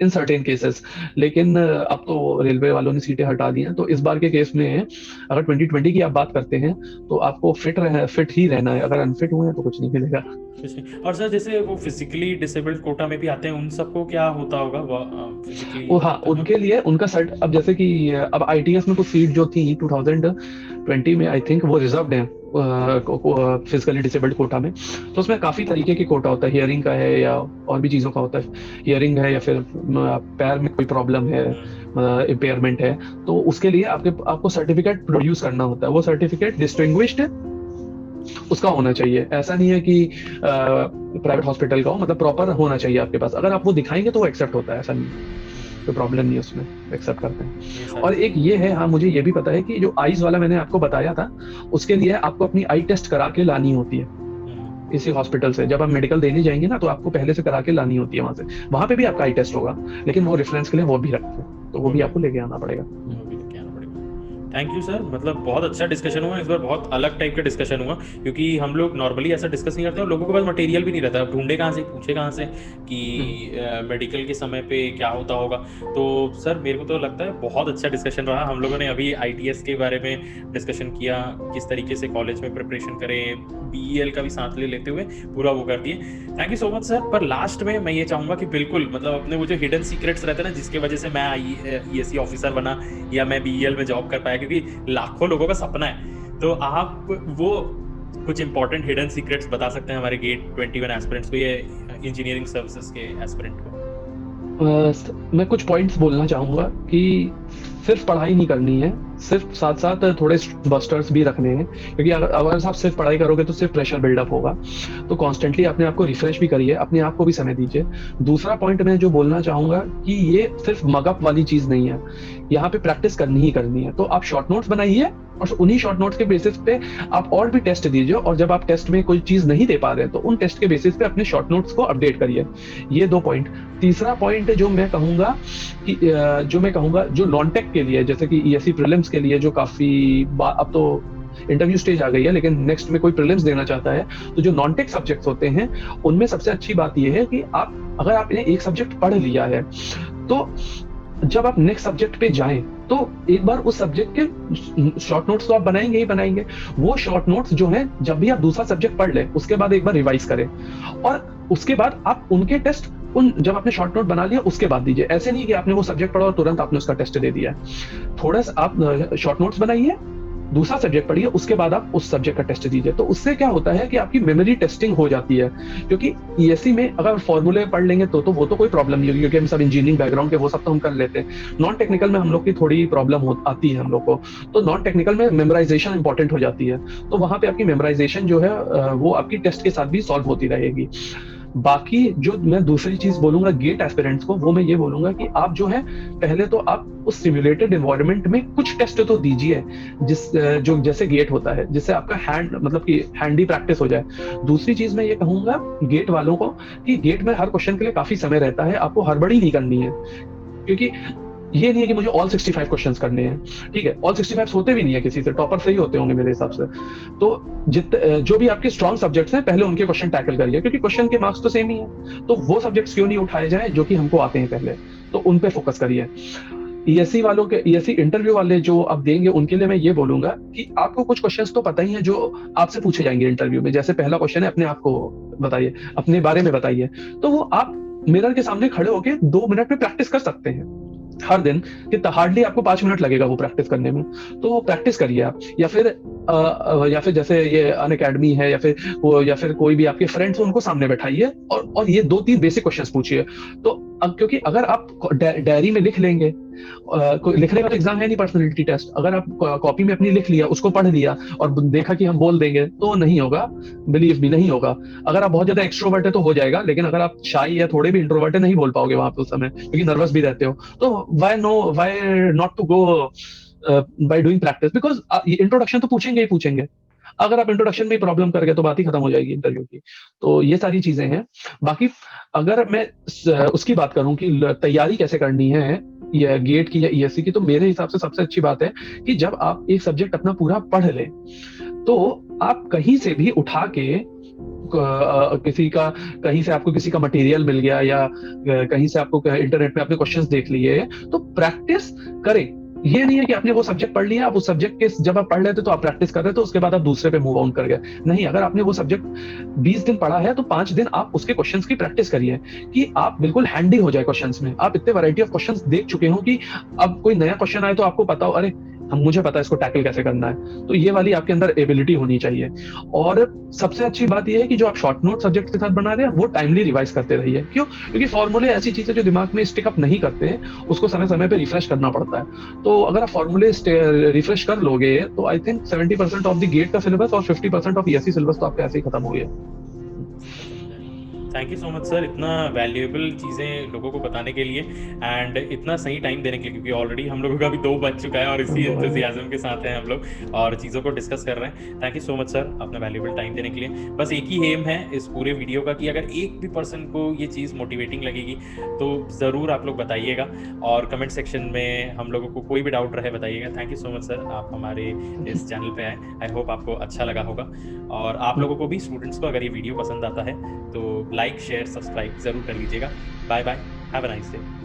Speaker 1: इन सर्टेन केसेस। लेकिन अब तो रेलवे वालों ने सीटें हटा दी हैं, तो इस बार के केस में अगर 2020 की आप बात करते हैं तो आपको फिट ही रहना है। अगर अनफिट हुए हैं तो कुछ नहीं मिलेगा।
Speaker 2: और सर जैसे वो फिजिकली डिसेबल्ड कोटा में भी आते हैं, उन सबको क्या होता होगा
Speaker 1: वो? हाँ, उनके लिए उनका सर्ट, अब जैसे कि अब आईटीएस में कुछ सीट जो थी 2020 में आई थिंक वो रिजर्व्ड है फिजिकली डिसेबल्ड कोटा में। तो उसमें काफी तरीके की कोटा होता है, हियरिंग का है या और भी चीजों का होता है। हियरिंग है या फिर पैर में कोई प्रॉब्लम है, इम्पेयरमेंट है, तो उसके लिए आपको सर्टिफिकेट प्रोड्यूस करना होता है। वो सर्टिफिकेट डिस्टिंग्विश्ड उसका होना चाहिए। ऐसा नहीं है कि प्राइवेट हॉस्पिटल का हो, मतलब प्रॉपर होना चाहिए आपके पास। अगर आप वो दिखाएंगे तो वो एक्सेप्ट होता है, ऐसा नहीं, कोई प्रॉब्लम नहीं है उसमें, एक्सेप्ट करते हैं। और एक ये है, हाँ मुझे ये भी पता है कि जो आईज वाला मैंने आपको बताया था, उसके लिए आपको अपनी आई टेस्ट करा के लानी होती है इसी हॉस्पिटल से। जब आप मेडिकल देने जाएंगे ना तो आपको पहले से करा के लानी होती है वहां से। वहां पे भी आपका आई टेस्ट होगा, लेकिन वो रेफरेंस के लिए वो भी रखते हैं, तो वो भी आपको लेके आना पड़ेगा।
Speaker 2: थैंक यू सर, मतलब बहुत अच्छा डिस्कशन हुआ इस बार, बहुत अलग टाइप का डिस्कशन हुआ, क्योंकि हम लोग नॉर्मली ऐसा डिस्कस नहीं करते और लोगों के पास मटेरियल भी नहीं रहता, अब ढूंढे कहाँ से, पूछे कहाँ से कि मेडिकल के समय पे क्या होता होगा। तो सर मेरे को तो लगता है बहुत अच्छा डिस्कशन रहा। हम लोगों ने अभी ITS के बारे में डिस्कशन किया, किस तरीके से कॉलेज में प्रिपरेशन करें, BEL का भी साथ ले लेते हुए पूरा वो कर दिए। Thank you so much sir. पर लास्ट में मैं ये चाहूँगा कि बिल्कुल मतलब अपने वो जो हिडन सीक्रेट्स रहते हैं ना, जिसके वजह से मैं ESE ऑफिसर बना या मैं BEL में जॉब कर पाया, क्योंकि लाखों लोगों का सपना है, तो आप वो कुछ इंपॉर्टेंट हिडन सीक्रेट्स बता सकते हैं हमारे गेट 21 एस्पिरेंट्स को, ये इंजीनियरिंग सर्विसेज के एस्पिरेंट को?
Speaker 1: मैं कुछ पॉइंट्स बोलना चाहूंगा कि सिर्फ पढ़ाई नहीं करनी है, सिर्फ साथ साथ थोड़े बस्टर्स भी रखने हैं, क्योंकि अगर आप सिर्फ पढ़ाई करोगे तो सिर्फ प्रेशर बिल्डअप होगा। तो कॉन्स्टेंटली अपने आप को रिफ्रेश भी करिए, अपने आप को भी समय दीजिए। दूसरा पॉइंट मैं जो बोलना चाहूंगा कि ये सिर्फ मगअप वाली चीज नहीं है, यहाँ पे प्रैक्टिस करनी ही करनी है। तो आप शॉर्ट नोट्स बनाइए और उन्हीं शॉर्ट नोट्स के बेसिस पे आप और भी टेस्ट दीजिए, और जब आप टेस्ट में कोई चीज नहीं दे पा रहे हैं तो उन टेस्ट के बेसिस पे अपने शॉर्ट नोट्स को अपडेट करिए। ये 2 पॉइंट। तीसरा पॉइंट जो मैं कहूंगा कि जो नॉन टेक के लिए, जैसे कि ESE प्रीलिम्स के लिए, जो काफी अब तो इंटरव्यू स्टेज आ गई है, लेकिन नेक्स्ट में कोई प्रीलिम्स देना चाहता है, तो जो नॉन टेक सब्जेक्ट्स होते हैं उनमें सबसे अच्छी बात यह है कि अगर आपने एक सब्जेक्ट पढ़ लिया है तो जब आप नेक्स्ट सब्जेक्ट पे जाएं तो एक बार उस सब्जेक्ट के शॉर्ट नोट्स तो आप बनाएंगे ही बनाएंगे। वो शॉर्ट नोट्स जो हैं, जब भी आप दूसरा सब्जेक्ट पढ़ लें उसके बाद एक बार रिवाइज करें, और उसके बाद आप उनके टेस्ट जब आपने शॉर्ट नोट बना लिया उसके बाद दीजिए। ऐसे नहीं कि आपने वो सब्जेक्ट पढ़ा और तुरंत आपने उसका टेस्ट दे दिया। थोड़ा सा आप शॉर्ट नोट्स बनाइए, दूसरा सब्जेक्ट पढ़िए, उसके बाद आप उस सब्जेक्ट का टेस्ट दीजिए। तो उससे क्या होता है कि आपकी मेमोरी टेस्टिंग हो जाती है, क्योंकि ESE में अगर फॉर्मूले पढ़ लेंगे तो वो तो कोई प्रॉब्लम नहीं होगी, क्योंकि हम सब इंजीनियरिंग बैकग्राउंड के वो सब तो हम कर लेते हैं। नॉन टेक्निकल में हम लोग की थोड़ी प्रॉब्लम आती है हम लोग को, तो नॉन टेक्निकल में मेमोराइजेशन इंपॉर्टेंट हो जाती है। तो वहां पे आपकी मेमोराइजेशन जो है वो आपकी टेस्ट के साथ भी सॉल्व होती रहेगी। बाकी जो मैं दूसरी चीज बोलूंगा गेट एस्पिरेंट्स को, वो मैं ये बोलूंगा कि आप जो है पहले तो आप उस सिमुलेटेड एनवायरनमेंट में कुछ टेस्ट तो दीजिए, जो जैसे गेट होता है, जिससे आपका मतलब कि हैंडी प्रैक्टिस हो जाए। दूसरी चीज मैं ये कहूंगा गेट वालों को कि गेट में हर क्वेश्चन के लिए काफी समय रहता है, आपको हड़बड़ी नहीं करनी है, क्योंकि ये नहीं है कि मुझे ऑल 65 क्वेश्चंस करने हैं। ठीक है, ऑल 65 होते भी नहीं है, किसी से टॉपर से ही होते होंगे मेरे हिसाब से। तो जो भी आपके स्ट्रॉन्ग सब्जेक्ट्स हैं पहले उनके क्वेश्चन टैकल करिए, क्योंकि क्वेश्चन के मार्क्स तो सेम ही है। तो वो सब्जेक्ट्स क्यों नहीं उठाए जाए जो कि हमको आते हैं पहले, तो उन पे फोकस करिए। ESE वालों के, ESE इंटरव्यू वाले जो आप देंगे उनके लिए मैं ये बोलूंगा कि आपको कुछ क्वेश्चंस तो पता ही है जो आपसे पूछे जाएंगे इंटरव्यू में। जैसे पहला क्वेश्चन है अपने आप को बताइए, अपने बारे में बताइए, तो वो आप मिरर के सामने खड़े होकर 2 मिनट में प्रैक्टिस कर सकते हैं हर दिन, कि हार्डली आपको 5 मिनट लगेगा वो प्रैक्टिस करने में। तो वो प्रैक्टिस करिए आप, या फिर जैसे ये अनअकैडमी है या फिर कोई भी आपके फ्रेंड्स उनको सामने बैठाइए और ये 2-3 बेसिक क्वेश्चंस पूछिए। तो क्योंकि अगर आप डायरी में लिख लेंगे, लिखने का तो एग्जाम है नहीं पर्सनैलिटी टेस्ट, अगर आप कॉपी में अपनी लिख लिया, उसको पढ़ लिया और देखा कि हम बोल देंगे तो नहीं होगा, बिलीव भी नहीं होगा। अगर आप बहुत ज्यादा एक्सट्रोवर्ट है तो हो जाएगा, लेकिन अगर आप शाई या थोड़े भी इंट्रोवर्ट है नहीं बोल पाओगे वहां पे उस समय, क्योंकि नर्वस भी रहते हो। तो why not to go by doing practice, because introduction तो पूछेंगे ही पूछेंगे। अगर आप इंट्रोडक्शन में प्रॉब्लम कर गए तो बात ही खत्म हो जाएगी इंटरव्यू की। तो ये सारी चीजें हैं। बाकी अगर मैं उसकी बात करूं कि तैयारी कैसे करनी है या गेट की या ESE की, तो मेरे हिसाब से सबसे अच्छी बात है कि जब आप एक सब्जेक्ट अपना पूरा पढ़ लें तो आप कहीं से भी उठा के कहीं से आपको किसी का मटेरियल मिल गया या कहीं से आपको इंटरनेट पे आपने क्वेश्चंस देख लिए, तो प्रैक्टिस करें। ये नहीं है कि आपने वो सब्जेक्ट पढ़ लिया, आप उस सब्जेक्ट के जब आप पढ़ लेते तो आप प्रैक्टिस कर रहे तो उसके बाद आप दूसरे पे मूव ऑन कर गए। नहीं, अगर आपने वो सब्जेक्ट 20 दिन पढ़ा है तो 5 दिन आप उसके क्वेश्चंस की प्रैक्टिस करिए कि आप बिल्कुल हैंडी हो जाए क्वेश्चंस में। आप इतने वैरायटी ऑफ क्वेश्चंस देख चुके हो कि अब कोई नया क्वेश्चन आए तो आपको पता हो, अरे मुझे पता है इसको टैकल कैसे करना है। तो ये वाली आपके अंदर एबिलिटी होनी चाहिए। और सबसे अच्छी बात यह है कि जो आप शॉर्ट नोट सब्जेक्ट के साथ बना रहे हैं वो टाइमली रिवाइज करते रहिए। क्यों? क्योंकि फॉर्मूले ऐसी चीजें जो दिमाग में स्टिक अप नहीं करते, उसको समय समय पे रिफ्रेश करना पड़ता है। तो अगर आप फॉर्मूले रिफ्रेश कर लोगे तो I think 70% of the GATE का सिलेबस और 50% ऑफ ESE सिलेबस तो आपका ऐसे ही खत्म हो गया।
Speaker 2: Thank you so much sir, इतना वैल्यूएबल चीज़ें लोगों को बताने के लिए एंड इतना सही टाइम देने के लिए, क्योंकि ऑलरेडी हम लोगों का भी 2 बज चुका है और इसी एंथुसियाज्म के साथ हैं हम लोग और चीज़ों को डिस्कस कर रहे हैं। Thank you so much sir अपना वैल्यूएबल टाइम देने के लिए। बस एक ही एम है इस पूरे वीडियो का कि अगर एक भी पर्सन को ये चीज़ मोटिवेटिंग लगेगी तो ज़रूर आप लोग बताइएगा और कमेंट सेक्शन में हम लोगों को कोई भी डाउट रहे बताइएगा। Thank you so much sir, आप हमारे इस चैनल पे आए, आई होप आपको अच्छा लगा होगा और आप लोगों को भी, स्टूडेंट्स को, अगर ये वीडियो पसंद आता है तो लाइक शेयर सब्सक्राइब जरूर कर लीजिएगा। Bye bye, have a nice day.